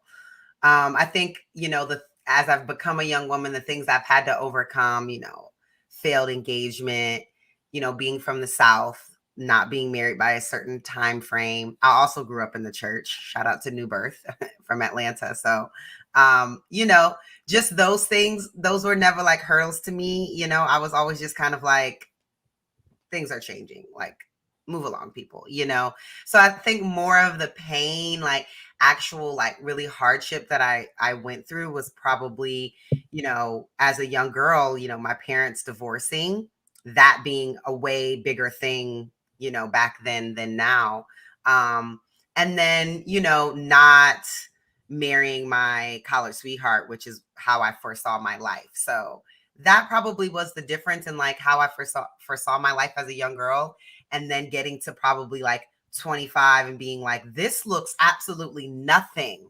I think, you know, as I've become a young woman, the things I've had to overcome, you know, failed engagement, you know, being from the South, not being married by a certain time frame. I also grew up in the church. Shout out to New Birth from Atlanta. So, you know, just those things, those were never like hurdles to me. You know, I was always just kind of like, things are changing, like move along, people, you know. So I think more of the pain, like actual like really hardship that I went through was probably, you know, as a young girl, you know, my parents divorcing, that being a way bigger thing, you know, back then than now. And then, you know, not marrying my college sweetheart, which is how I foresaw my life. So that probably was the difference in like how I foresaw my life as a young girl, and then getting to probably like 25 and being like, this looks absolutely nothing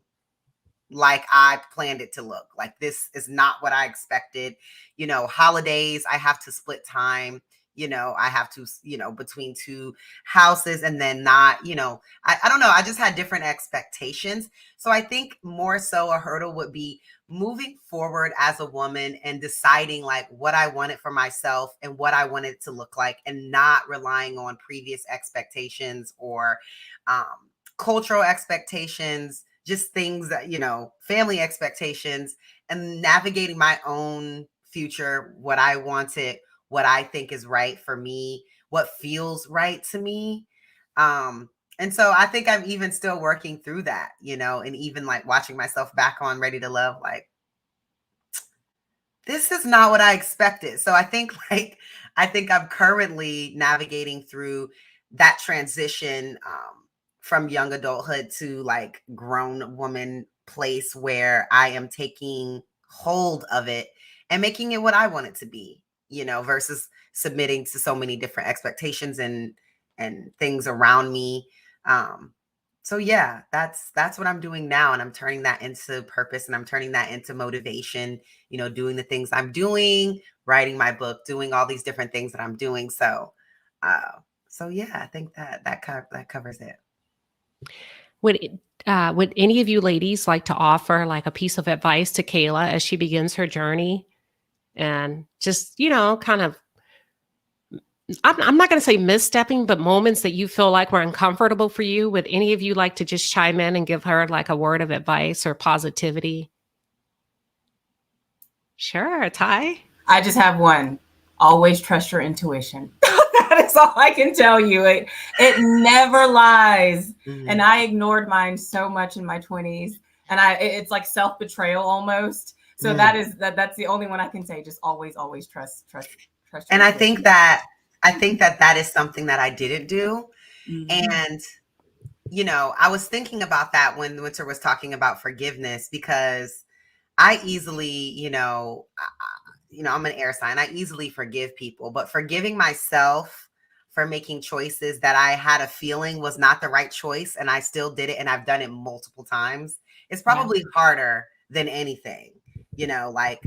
like I planned it to look. Like, this is not what I expected. You know, holidays, I have to split time. You know, I have to, you know, between two houses, and then not, you know, I don't know. I just had different expectations. So I think more so a hurdle would be moving forward as a woman and deciding like what I wanted for myself and what I wanted to look like, and not relying on previous expectations or cultural expectations, just things that, you know, family expectations, and navigating my own future, what I wanted, what I think is right for me, what feels right to me. And so I think I'm even still working through that, and even like watching myself back on Ready to Love, like, this is not what I expected. So I think I'm currently navigating through that transition from young adulthood to like grown woman place where I am taking hold of it and making it what I want it to be, versus submitting to so many different expectations and things around me. So yeah, that's what I'm doing now. And I'm turning that into purpose, and I'm turning that into motivation, doing the things I'm doing, writing my book, doing all these different things that I'm doing. So, yeah, I think that covers it. Would any of you ladies like to offer like a piece of advice to Kayla as she begins her journey? And just, kind of, I'm not going to say misstepping, but moments that you feel like were uncomfortable for you. Would any of you like to just chime in and give her like a word of advice or positivity? Sure, Ty. I just have one. Always trust your intuition. That is all I can tell you. It never lies. Mm-hmm. And I ignored mine so much in my 20s. And it's like self-betrayal almost. So that's the only one I can say. Just always trust. And I think that is something that I didn't do. Mm-hmm. And, I was thinking about that when Winter was talking about forgiveness, because I easily, I'm an air sign. I easily forgive people, but forgiving myself for making choices that I had a feeling was not the right choice, and I still did it, and I've done it multiple times, it's probably harder than anything, like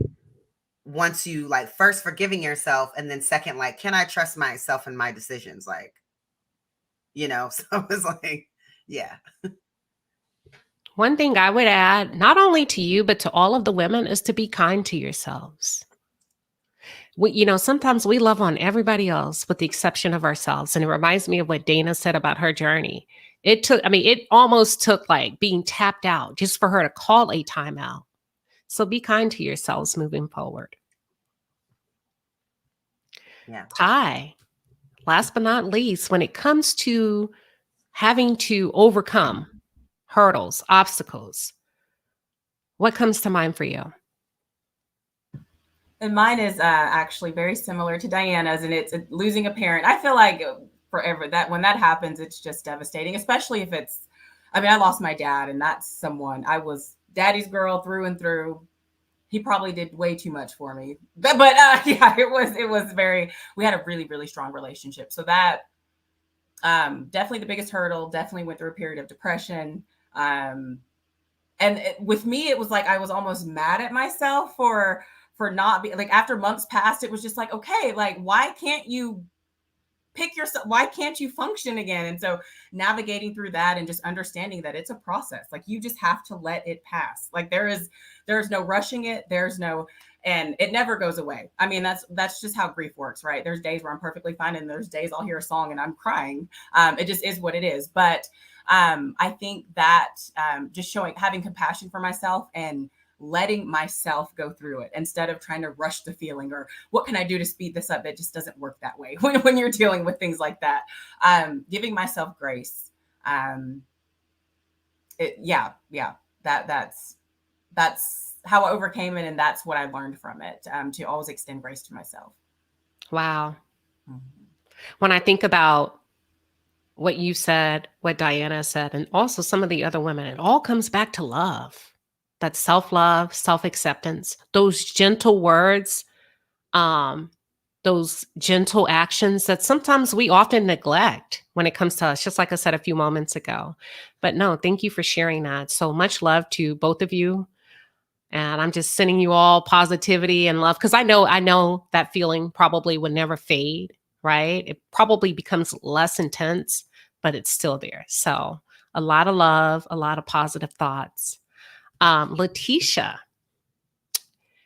once you like first forgiving yourself, and then second, like, can I trust myself and my decisions? Like, so it's like, yeah. One thing I would add, not only to you, but to all of the women, is to be kind to yourselves. Sometimes we love on everybody else with the exception of ourselves. And it reminds me of what Dana said about her journey. It almost took like being tapped out just for her to call a timeout. So be kind to yourselves moving forward. Yeah. Ty, last but not least, when it comes to having to overcome hurdles, obstacles, what comes to mind for you? And mine is actually very similar to Diana's, and it's losing a parent. I feel like forever that when that happens, it's just devastating, especially if I lost my dad, and that's someone I was daddy's girl through and through. He probably did way too much for me, but yeah, it was we had a really, really strong relationship. So that definitely the biggest hurdle. Definitely went through a period of depression. With me, it was like I was almost mad at myself for not being like, after months passed, it was just like, okay, like, why can't you pick yourself? Why can't you function again? And so navigating through that and just understanding that it's a process. Like, you just have to let it pass. Like, there's no rushing it. And it never goes away. I mean, that's just how grief works, right? There's days where I'm perfectly fine, and there's days I'll hear a song and I'm crying. It just is what it is. But I think that just having compassion for myself and letting myself go through it instead of trying to rush the feeling or what can I do to speed this up? It just doesn't work that way when you're dealing with things like that. Giving myself grace. That's how I overcame it. And that's what I learned from it, to always extend grace to myself. Wow. Mm-hmm. When I think about what you said, what Diana said, and also some of the other women, it all comes back to love. That self-love, self-acceptance, those gentle words, those gentle actions that sometimes we often neglect when it comes to us, just like I said a few moments ago. But no, thank you for sharing that. So much love to both of you. And I'm just sending you all positivity and love, because I know that feeling probably would never fade, right? It probably becomes less intense, but it's still there. So a lot of love, a lot of positive thoughts. Leticia,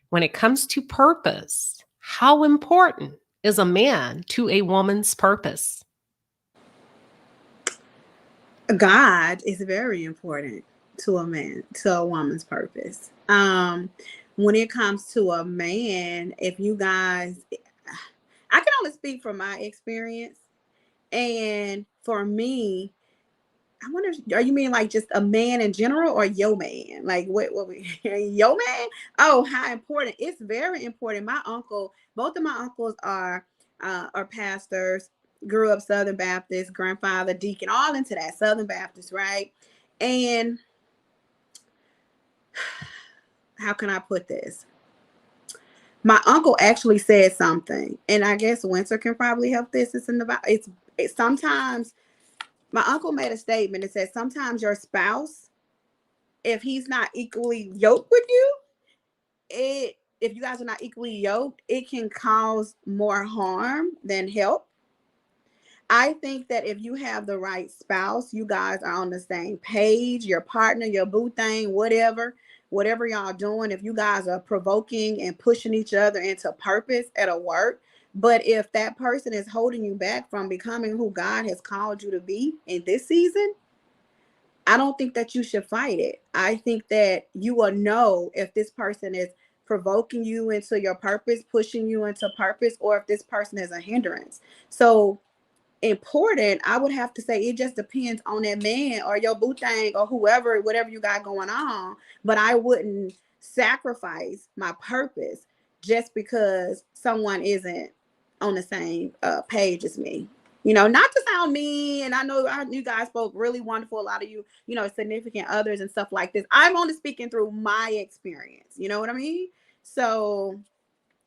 when it comes to purpose, how important is a man to a woman's purpose? God is very important to a man, to a woman's purpose. When it comes to a man, if you guys, I can only speak from my experience. And for me, I wonder, are you mean like just a man in general or your man? Like what we your man? Oh, how important. It's very important. My uncle, both of my uncles are pastors, grew up Southern Baptist, grandfather, deacon, all into that Southern Baptist, right? And how can I put this? My uncle actually said something, and I guess Winter can probably help this. It's sometimes my uncle made a statement that said sometimes your spouse, if he's not equally yoked with you, if you guys are not equally yoked, it can cause more harm than help. I think that if you have the right spouse, you guys are on the same page, your partner, your boo thing, whatever y'all doing, if you guys are provoking and pushing each other into purpose at a work, but if that person is holding you back from becoming who God has called you to be in this season, I don't think that you should fight it. I think that you will know if this person is provoking you into your purpose, pushing you into purpose, or if this person is a hindrance. So important, I would have to say it just depends on that man or your boo thing or whoever, whatever you got going on. But I wouldn't sacrifice my purpose just because someone isn't on the same page as me. You know, not to sound mean, and I know you guys spoke really wonderful, a lot of you, you know, significant others and stuff like this. I'm only speaking through my experience. You know what I mean? So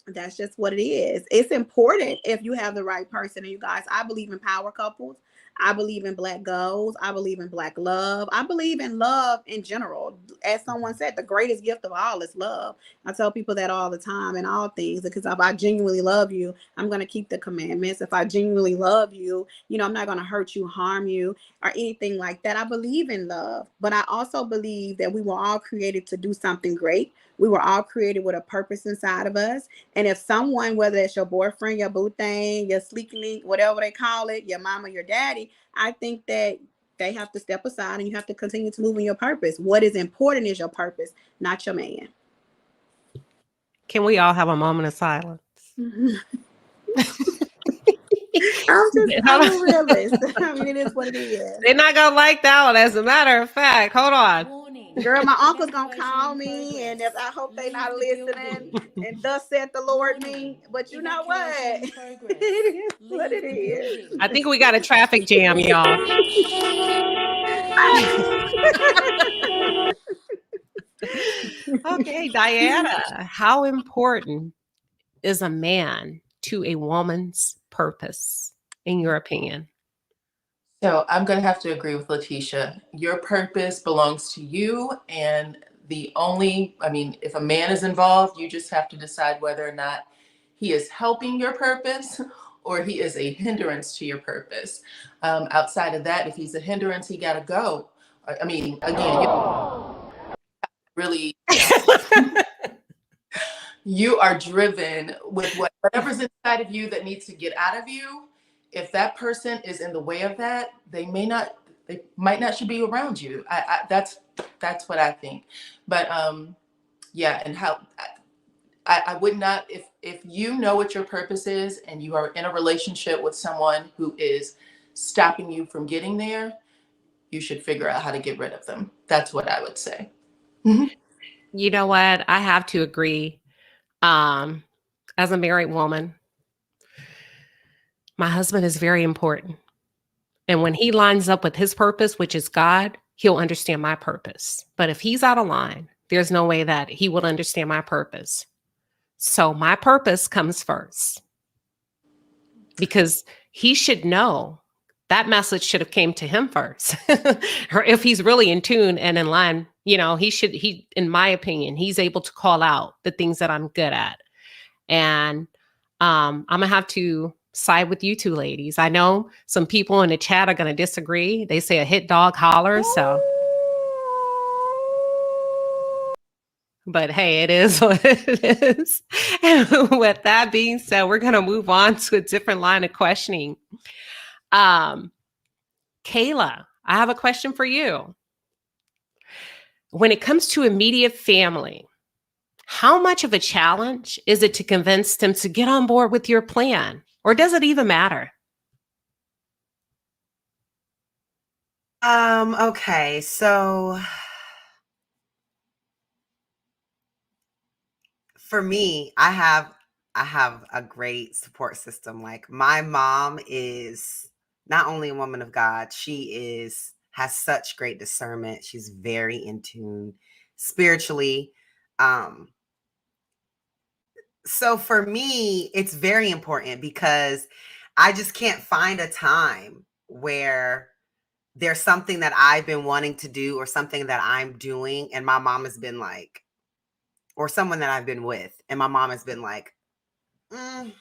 that's just what it is. It's important if you have the right person. And you guys, I believe in power couples. I believe in Black goals. I believe in Black love. I believe in love in general. As someone said, the greatest gift of all is love. I tell people that all the time in all things, because if I genuinely love you, I'm going to keep the commandments. If I genuinely love you, you know, I'm not going to hurt you, harm you, or anything like that. I believe in love, but I also believe that we were all created to do something great. We were all created with a purpose inside of us. And if someone, whether it's your boyfriend, your boo thing, your sleeping link, whatever they call it, your mama, your daddy, I think that they have to step aside and you have to continue to move in your purpose. What is important is your purpose, not your man. Can we all have a moment of silence? I'm a realist. I mean, it is what it is. They're not gonna like that one. As a matter of fact, hold on. Girl, my uncle's gonna call me, and if I hope they not listening, and thus said the Lord me. But you know what? It is what it is. I think we got a traffic jam, y'all. Okay, Diana, how important is a man to a woman's purpose, in your opinion? So I'm going to have to agree with Leticia. Your purpose belongs to you. And if a man is involved, you just have to decide whether or not he is helping your purpose or he is a hindrance to your purpose. Outside of that, if he's a hindrance, he got to go. I mean, again, really, you are driven with whatever's inside of you that needs to get out of you. If that person is in the way of that, they might not should be around you. That's what I think. But yeah, and how I would not, if you know what your purpose is and you are in a relationship with someone who is stopping you from getting there, you should figure out how to get rid of them. That's what I would say. You know what? I have to agree. As a married woman, my husband is very important. And when he lines up with his purpose, which is God, he'll understand my purpose. But if he's out of line, there's no way that he will understand my purpose. So my purpose comes first, because he should know that message should have came to him first. Or if he's really in tune and in line, you know, in my opinion, he's able to call out the things that I'm good at. And I'm going to have to side with you two ladies. I know some people in the chat are going to disagree. They say a hit dog hollers. So, but hey, it is what it is. And with that being said, we're going to move on to a different line of questioning. Kayla, I have a question for you. When it comes to immediate family, how much of a challenge is it to convince them to get on board with your plan? Or does it even matter? Okay, so for me, I have a great support system. Like my mom is not only a woman of God, she has such great discernment. She's very in tune spiritually. Um so for me, it's very important because I just can't find a time where there's something that I've been wanting to do or something that I'm doing and my mom has been like, or someone that I've been with and my mom has been like, "Mm,"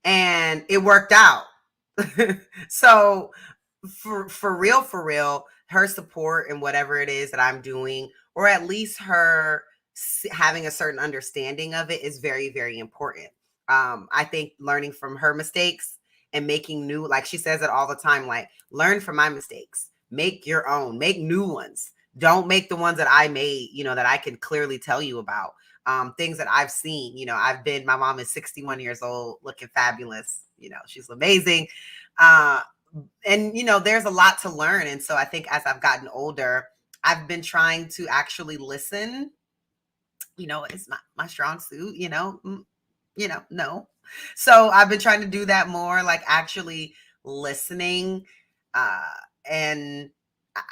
and it worked out. So for real, her support and whatever it is that I'm doing, or at least her having a certain understanding of it is very, very important. I think learning from her mistakes and making new, like she says it all the time, like learn from my mistakes, make your own, make new ones. Don't make the ones that I made, that I can clearly tell you about. Things that I've seen, my mom is 61 years old, looking fabulous. She's amazing. And there's a lot to learn. And so I think as I've gotten older, I've been trying to actually listen. It's not my strong suit, no. So I've been trying to do that more, like actually listening. Uh, and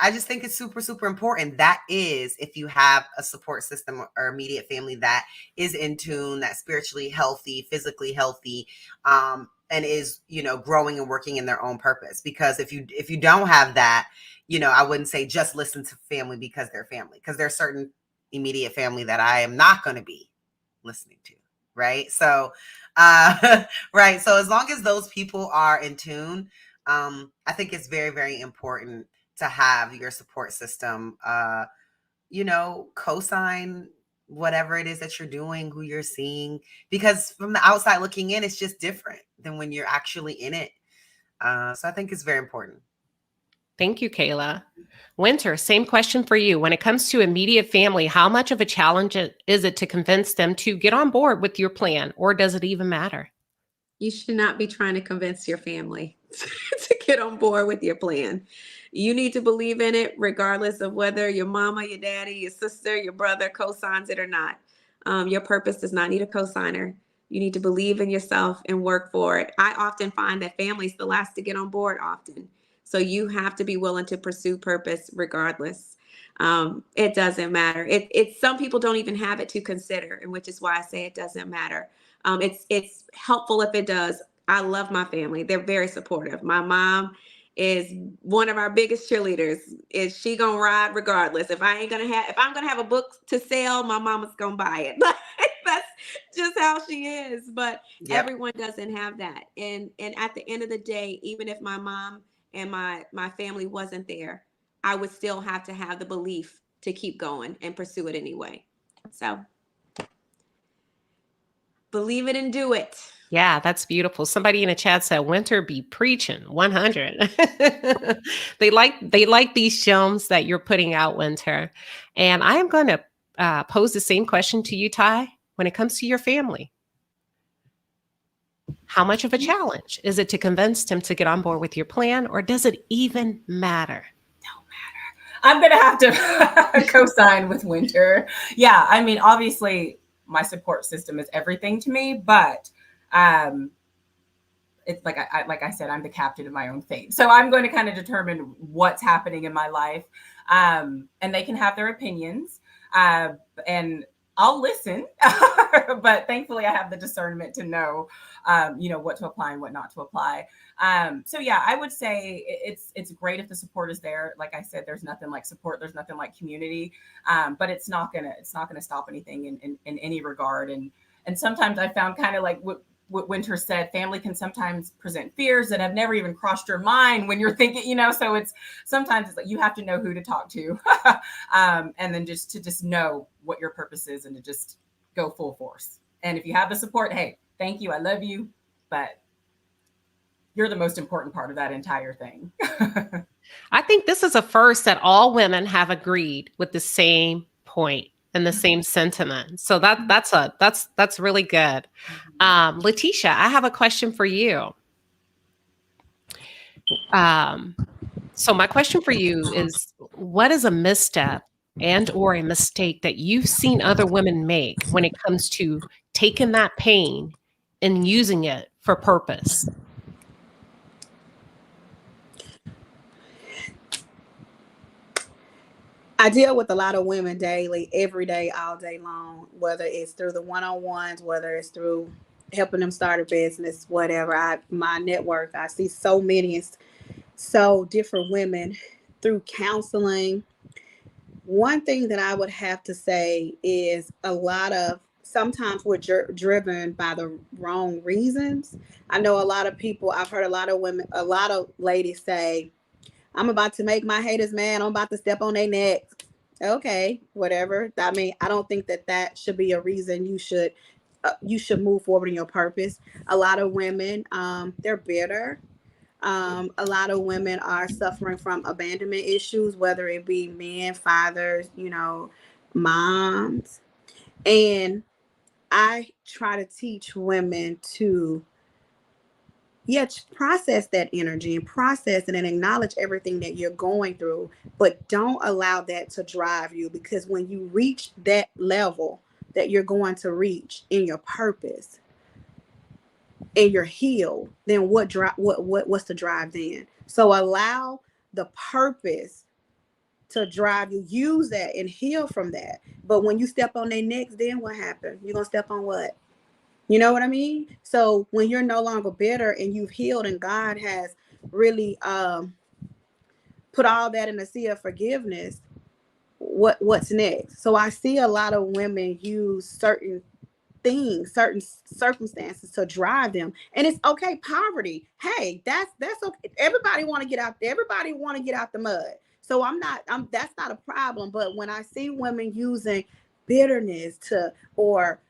I just think it's super, super important. That is, if you have a support system or immediate family that is in tune, that's spiritually healthy, physically healthy, and is, growing and working in their own purpose. Because if you don't have that, I wouldn't say just listen to family because they're family, because there's certain immediate family that I am not going to be listening to. Right. So, right. So as long as those people are in tune, I think it's very, very important to have your support system, co-sign whatever it is that you're doing, who you're seeing, because from the outside looking in, it's just different than when you're actually in it. So I think it's very important. Thank you, Kayla. Winter, same question for you. When it comes to immediate family, how much of a challenge is it to convince them to get on board with your plan, or does it even matter? You should not be trying to convince your family to get on board with your plan. You need to believe in it, regardless of whether your mama, your daddy, your sister, your brother co-signs it or not. Your purpose does not need a co-signer. You need to believe in yourself and work for it. I often find that family's the last to get on board often. So you have to be willing to pursue purpose regardless. It doesn't matter. Some people don't even have it to consider, and which is why I say it doesn't matter. It's helpful if it does. I love my family. They're very supportive. My mom is one of our biggest cheerleaders. Is she gonna ride regardless? If I'm gonna have a book to sell, my mama's gonna buy it. That's just how she is. But Yep. everyone doesn't have that. And at the end of the day, even if my mom and my family wasn't there, I would still have to have the belief to keep going and pursue it anyway. So believe it and do it. Yeah, that's beautiful. Somebody in the chat said Winter be preaching 100. They like these films that you're putting out, Winter. And I am going to pose the same question to you, Ty, when it comes to your family. How much of a challenge is it to convince them to get on board with your plan, or does it even matter? I'm going to have to co-sign with Winter. Yeah, I mean, obviously, my support system is everything to me, but it's like I said, I'm the captain of my own fate. So I'm going to kind of determine what's happening in my life, and they can have their opinions, and I'll listen. But thankfully, I have the discernment to know, what to apply and what not to apply. So yeah, I would say it's great if the support is there. Like I said, there's nothing like support. There's nothing like community. But it's not gonna stop anything in any regard. And sometimes I found, kind of like what Winter said, family can sometimes present fears that have never even crossed your mind when you're thinking, so sometimes it's like you have to know who to talk to, and then just know what your purpose is and to just go full force. And if you have the support, hey, thank you, I love you, but you're the most important part of that entire thing. I think this is a first that all women have agreed with the same point and the same sentiment. So that's really good. Leticia, I have a question for you. So my question for you is, what is a misstep and or a mistake that you've seen other women make when it comes to taking that pain and using it for purpose? I deal with a lot of women daily, every day, all day long, whether it's through the one-on-ones, whether it's through helping them start a business, whatever. My network, I see so many, so different women through counseling. One thing that I would have to say is sometimes we're driven by the wrong reasons. I know a lot of people, I've heard a lot of women, a lot of ladies say, I'm about to make my haters mad. I'm about to step on their neck. Okay, whatever. I mean, I don't think that should be a reason you should move forward in your purpose. A lot of women, they're bitter. A lot of women are suffering from abandonment issues, whether it be men, fathers, moms. And I try to teach women to process that energy and process it and acknowledge everything that you're going through, but don't allow that to drive you, because when you reach that level that you're going to reach in your purpose and you're healed, then what's the drive then? So allow the purpose to drive you, use that and heal from that. But when you step on their necks, then what happened? You're gonna step on what? You know what I mean? So when you're no longer bitter and you've healed and God has really put all that in the sea of forgiveness, what's next? So I see a lot of women use certain things, certain circumstances to drive them. And it's okay. Poverty. Hey, that's okay. Everybody want to get out there. Everybody want to get out the mud. So that's not a problem. But when I see women using bitterness or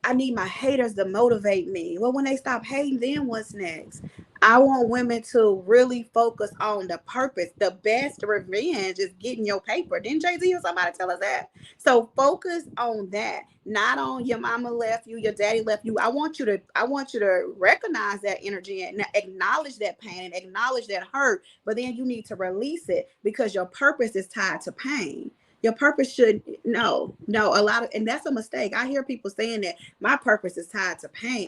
I need my haters to motivate me. Well, when they stop hating, then what's next? I want women to really focus on the purpose. The best revenge is getting your paper. Didn't Jay-Z or somebody tell us that? So focus on that, not on your mama left you, your daddy left you. I want you to recognize that energy and acknowledge that pain and acknowledge that hurt. But then you need to release it, because your purpose is tied to pain. Your purpose should and that's a mistake. I hear people saying that my purpose is tied to pain.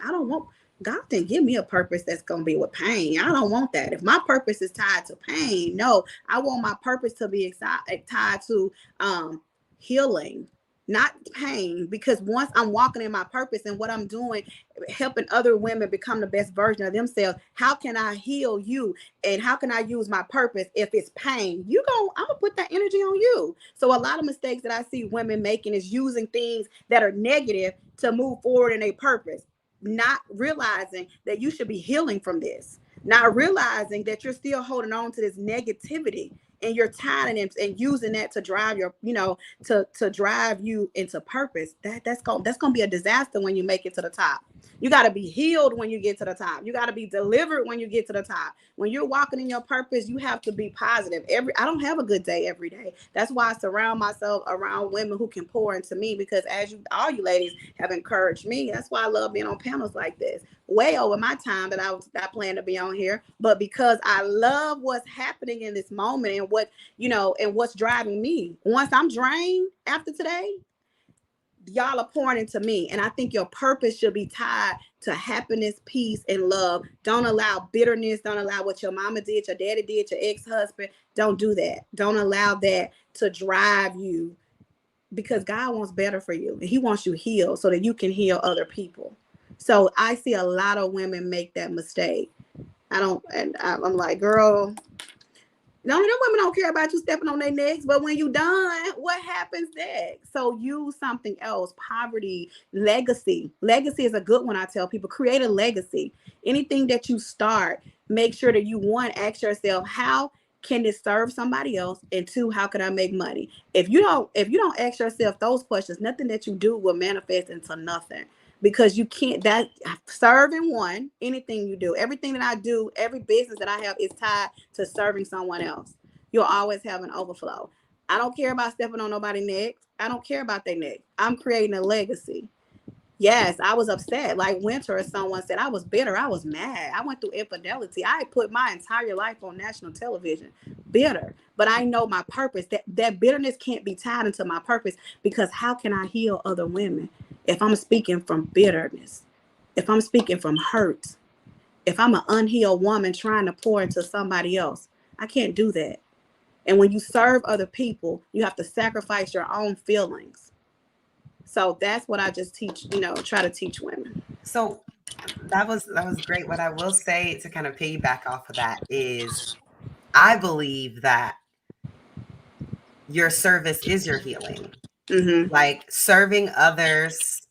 God didn't give me a purpose that's going to be with pain. I don't want that. If my purpose is tied to pain, no, I want my purpose to be tied to healing, not pain. Because once I'm walking in my purpose and what I'm doing, helping other women become the best version of themselves, how can I heal you? And how can I use my purpose if it's pain? I'm gonna put that energy on you. So a lot of mistakes that I see women making is using things that are negative to move forward in a purpose, not realizing that you should be healing from this, not realizing that you're still holding on to this negativity and you're tying it and using that to drive to drive you into purpose. That's gonna be a disaster when you make it to the top. You got to be healed when you get to the top. You got to be delivered when you get to the top. When you're walking in your purpose, you have to be positive. I don't have a good day every day. That's why I surround myself around women who can pour into me, because all you ladies have encouraged me. That's why I love being on panels like this. Way over my time that I plan to be on here, but because I love what's happening in this moment and what's driving me. Once I'm drained after today, y'all are pouring into me. And I think your purpose should be tied to happiness, peace, and love. Don't allow bitterness. Don't allow what your mama did, your daddy did, your ex-husband. Don't do that. Don't allow that to drive you, because God wants better for you. And he wants you healed so that you can heal other people. So I see a lot of women make that mistake. I'm like, girl, no, them women don't care about you stepping on their necks, but when you done, what happens next? So use something else. Poverty, legacy. Legacy is a good one. I tell people, create a legacy. Anything that you start, make sure that you, one, ask yourself, how can this serve somebody else? And two, how can I make money? If you don't ask yourself those questions, nothing that you do will manifest into nothing. Because you can't, that serving one, anything you do, everything that I do, every business that I have is tied to serving someone else. You'll always have an overflow. I don't care about stepping on nobody's neck. I don't care about their neck. I'm creating a legacy. Yes, I was upset. Like Winter or someone said, I was bitter. I was mad. I went through infidelity. I put my entire life on national television, bitter. But I know my purpose. That bitterness can't be tied into my purpose, because how can I heal other women if I'm speaking from bitterness? If I'm speaking from hurt? If I'm an unhealed woman trying to pour into somebody else? I can't do that. And when you serve other people, you have to sacrifice your own feelings. So that's what I just teach, try to teach women. So that was great. What I will say to kind of piggyback off of that is I believe that your service is your healing. Mm-hmm. Like serving others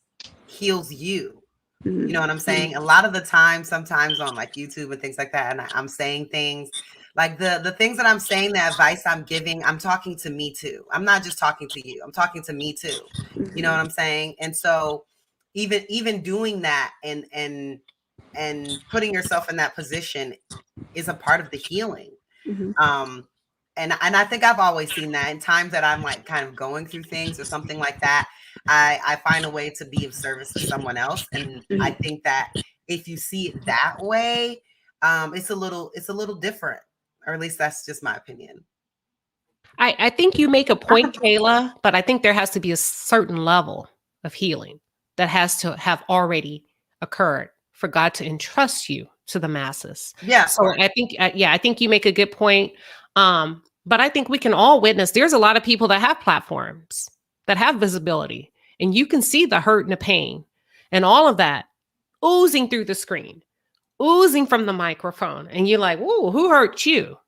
heals you. Mm-hmm. You know what I'm saying? A lot of the time, sometimes on like YouTube and things like that, and I'm saying things like the things that I'm saying, the advice I'm giving, I'm talking to me too. I'm not just talking to you. I'm talking to me too. You know what I'm saying? And so even doing that and putting yourself in that position is a part of the healing. Mm-hmm. And I think I've always seen that in times that I'm like kind of going through things or something like that. I find a way to be of service to someone else. And I think that if you see it that way, it's a little different, or at least that's just my opinion. I think you make a point, Kayla, but I think there has to be a certain level of healing that has to have already occurred for God to entrust you to the masses. Yeah. So I think you make a good point. But I think we can all witness, there's a lot of people that have platforms, that have visibility, and you can see the hurt and the pain and all of that oozing through the screen, oozing from the microphone. And you're like, "Ooh, who hurt you?"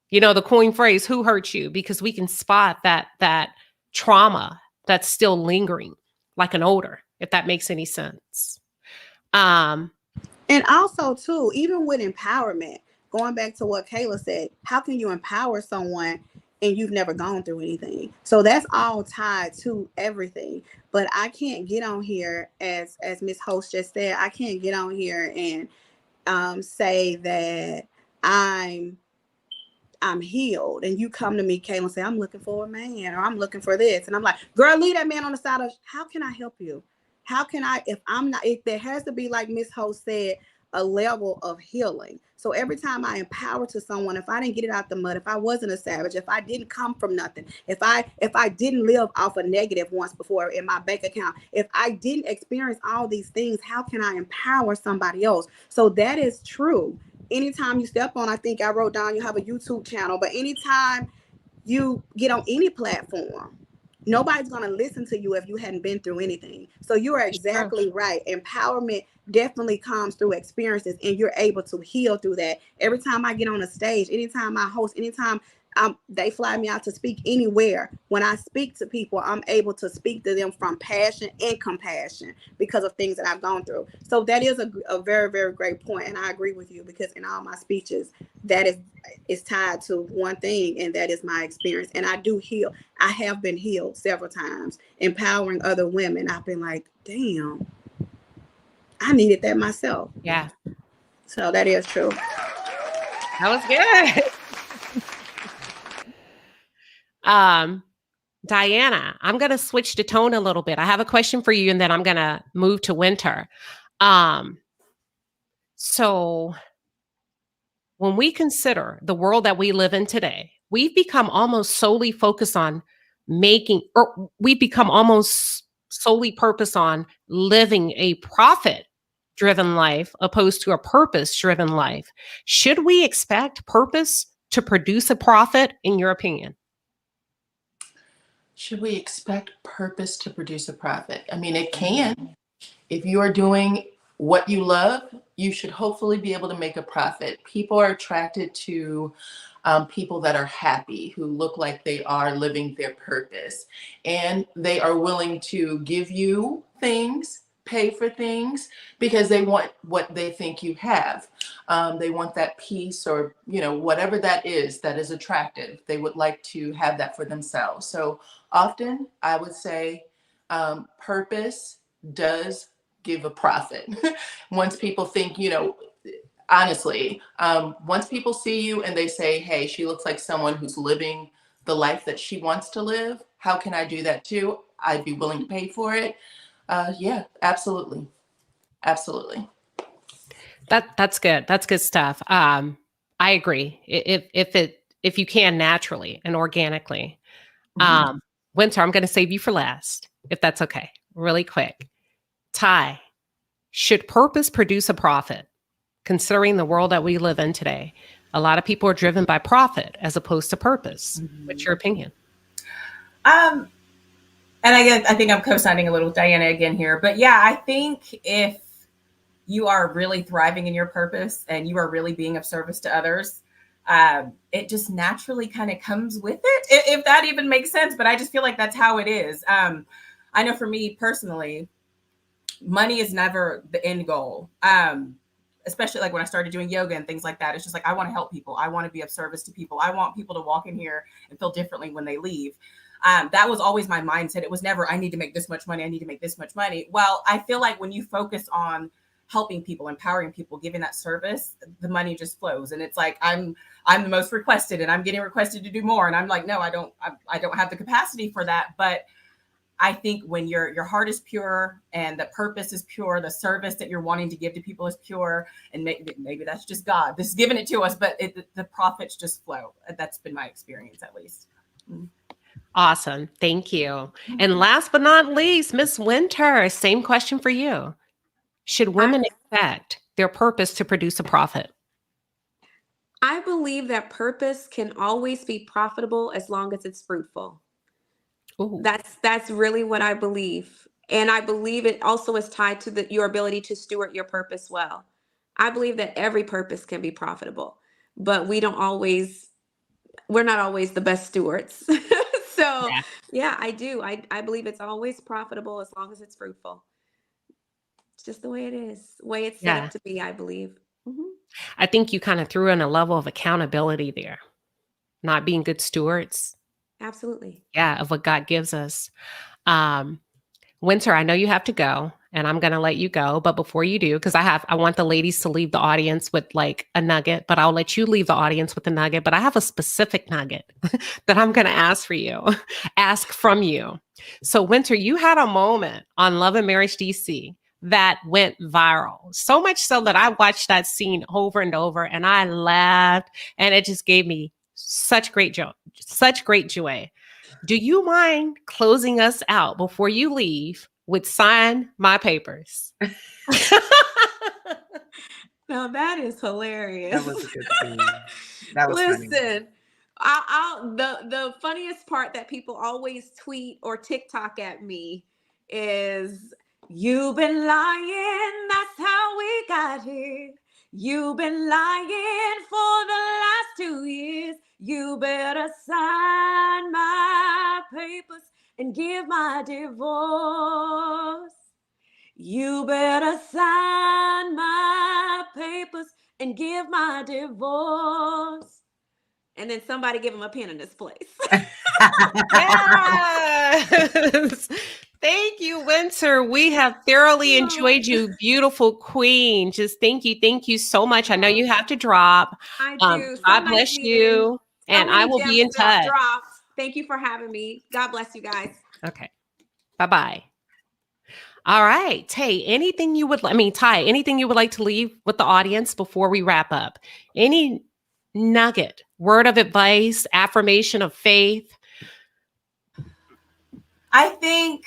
You know, the coin phrase, "Who hurt you?" Because we can spot that trauma that's still lingering like an odor, if that makes any sense. And also too, even with empowerment, going back to what Kayla said, how can you empower someone and you've never gone through anything? So that's all tied to everything. But I can't get on here, as Miss Host just said, I can't get on here and say that I'm healed, and you come to me, Kayla, and say, I'm looking for a man, or I'm looking for this. And I'm like, girl, leave that man on the side of, how can I help you? How can I, if there has to be, like Miss Host said, a level of healing. So every time I empower to someone, if I didn't get it out the mud, if I wasn't a savage, if I didn't come from nothing, if I didn't live off a negative once before in my bank account, if I didn't experience all these things, how can I empower somebody else? So that is true. Anytime you step on, I think I wrote down, you have a YouTube channel, but anytime you get on any platform, nobody's going to listen to you if you hadn't been through anything. So you are exactly right. Empowerment definitely comes through experiences, and you're able to heal through that. Every time I get on a stage, anytime I host, anytime they fly me out to speak anywhere, when I speak to people, I'm able to speak to them from passion and compassion because of things that I've gone through. So that is a very, very great point. And I agree with you, because in all my speeches, that is tied to one thing, and that is my experience. And I do heal. I have been healed several times, empowering other women. I've been like, damn, I needed that myself. Yeah. So that is true. That was good. Diana, I'm going to switch the tone a little bit. I have a question for you, and then I'm going to move to Winter. So when we consider the world that we live in today, we've become almost solely focused on we've become almost solely purpose on living a profit-driven life opposed to a purpose-driven life. Should we expect purpose to produce a profit, in your opinion? Should we expect purpose to produce a profit? I mean, it can. If you are doing what you love, you should hopefully be able to make a profit. People are attracted to people that are happy, who look like they are living their purpose, and they are willing to give you things, pay for things, because they want what they think you have. They want that peace, or whatever that is attractive. They would like to have that for themselves. So often I would say purpose does give a profit. Once people think, honestly, once people see you and they say, hey, she looks like someone who's living the life that she wants to live. How can I do that too? I'd be willing to pay for it. Yeah, absolutely. Absolutely. That's good. That's good stuff. I agree. If you can naturally and organically. Winter, I'm going to save you for last, if that's okay. Really quick. Ty, should purpose produce a profit? Considering the world that we live in today, a lot of people are driven by profit as opposed to purpose. What's your opinion? And I think I'm co-signing a little with Diana again here, but yeah, I think if you are really thriving in your purpose and you are really being of service to others, it just naturally kind of comes with it, if that even makes sense. But I just feel like that's how it is. I know for me personally, money is never the end goal. Especially like when I started doing yoga and things like that. It's just like, I want to help people. I want to be of service to people. I want people to walk in here and feel differently when they leave. That was always my mindset. It was never, I need to make this much money. I need to make this much money. Well, I feel like when you focus on helping people, empowering people, giving that service, the money just flows. And it's like, I'm the most requested and I'm getting requested to do more. And I'm like, no, I don't have the capacity for that. But I think when your heart is pure and the purpose is pure, the service that you're wanting to give to people is pure, and maybe that's just God, this is giving it to us, but the profits just flow. That's been my experience, at least. Awesome. Thank you. And last but not least, Miss Winter, same question for you. Should women expect their purpose to produce a profit? I believe that purpose can always be profitable as long as it's fruitful. Ooh. That's really what I believe. And I believe it also is tied to your ability to steward your purpose well. I believe that every purpose can be profitable, but we're not always the best stewards. So yeah, I do. I believe it's always profitable as long as it's fruitful. It's just the way it is, the way it's set up to be, I believe. I think you kind of threw in a level of accountability there, not being good stewards. Absolutely. Yeah, of what God gives us. Winter, I know you have to go, and I'm going to let you go. But before you do, because I want the ladies to leave the audience with like a nugget, but I'll let you leave the audience with a nugget. But I have a specific nugget that I'm going to ask from you. So Winter, you had a moment on Love and Marriage DC that went viral. So much so that I watched that scene over and over and I laughed, and it just gave me such great joy. Do you mind closing us out before you leave with Sign My Papers? Now that is hilarious. That was a good scene. That was Listen, the funniest part that people always tweet or TikTok at me is, "You've been lying, that's how we got here. You've been lying for the last 2 years. You better sign my papers and give my divorce. You better sign my papers and give my divorce." And then somebody give him a pen in this place. Yes. Thank you, Winter. We have thoroughly enjoyed you, beautiful queen. Just thank you so much. I know you have to drop. I do. God bless you. And I will be in touch. Thank you for having me. God bless you guys. Okay. Bye-bye. All right. Ty, anything you would like to leave with the audience before we wrap up? Any nugget, word of advice, affirmation of faith? I think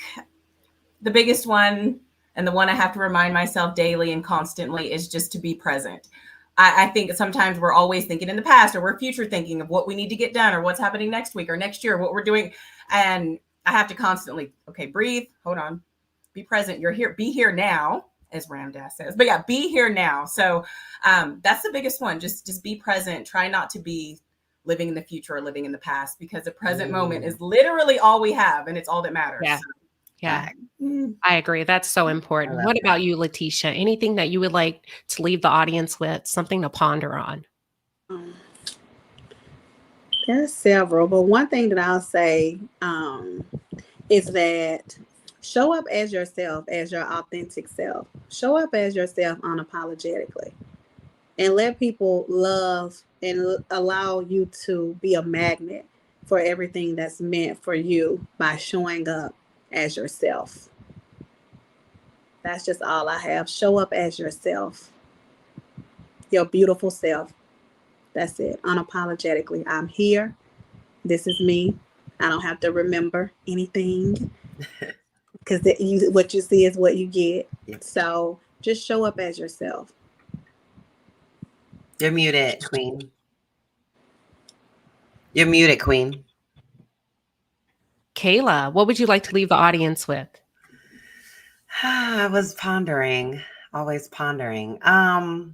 the biggest one, and the one I have to remind myself daily and constantly, is just to be present. I think sometimes we're always thinking in the past, or we're future thinking of what we need to get done or what's happening next week or next year, what we're doing. And I have to constantly, okay, breathe, hold on, be present. You're here, be here now, as Ramdas says. But yeah, be here now. So that's the biggest one. Just be present. Try not to be living in the future or living in the past, because the present moment is literally all we have, and it's all that matters. Yeah. Yeah, I agree. That's so important. What about you, Leticia? Anything that you would like to leave the audience with, something to ponder on? There's several, but one thing that I'll say is that show up as yourself, as your authentic self. Show up as yourself unapologetically, and let people love and allow you to be a magnet for everything that's meant for you by showing up as yourself. That's just all I have. Show up as yourself, your beautiful self. That's it. Unapologetically. I'm here. This is me. I don't have to remember anything because what you see is what you get. Yep. So just show up as yourself. You're muted, Queen. You're muted, Queen. Kayla, what would you like to leave the audience with? I was pondering, always pondering. I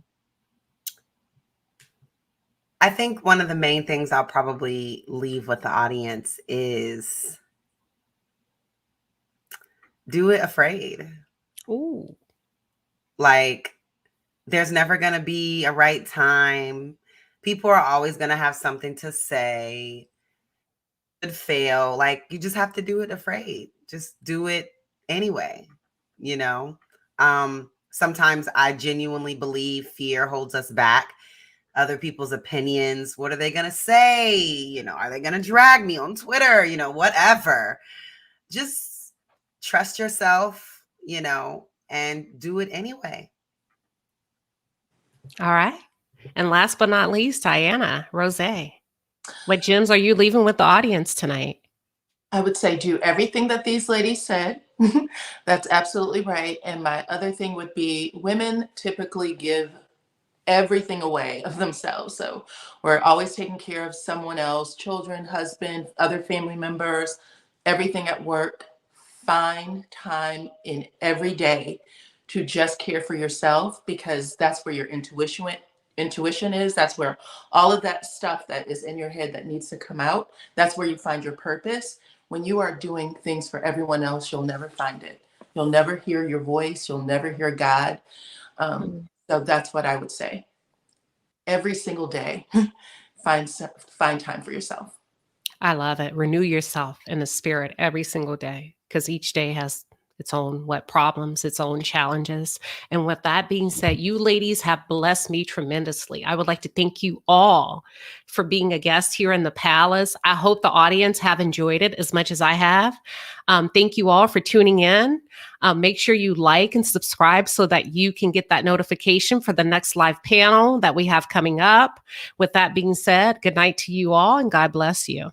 think one of the main things I'll probably leave with the audience is do it afraid. Ooh. Like, there's never going to be a right time. People are always going to have something to say. Could fail. Like, you just have to do it afraid. Just do it anyway, you know? Sometimes I genuinely believe fear holds us back. Other people's opinions. What are they going to say? You know, are they going to drag me on Twitter? You know, whatever. Just trust yourself, you know, and do it anyway. All right. And last but not least, Diana, Rose. What gems are you leaving with the audience tonight? I would say do everything that these ladies said. That's absolutely right. And my other thing would be women typically give everything away of themselves. So we're always taking care of someone else, children, husband, other family members, everything at work. Find time in every day to just care for yourself, because that's where your intuition is. That's where all of that stuff that is in your head that needs to come out, that's where you find your purpose. When you are doing things for everyone else, you'll never find it. You'll never hear your voice. You'll never hear God. So that's what I would say. Every single day, find time for yourself. I love it. Renew yourself in the spirit every single day, because each day has its own problems, its own challenges. And with that being said, you ladies have blessed me tremendously. I would like to thank you all for being a guest here in the Palace. I hope the audience have enjoyed it as much as I have. Thank you all for tuning in. Make sure you like and subscribe so that you can get that notification for the next live panel that we have coming up. With that being said, good night to you all and God bless you.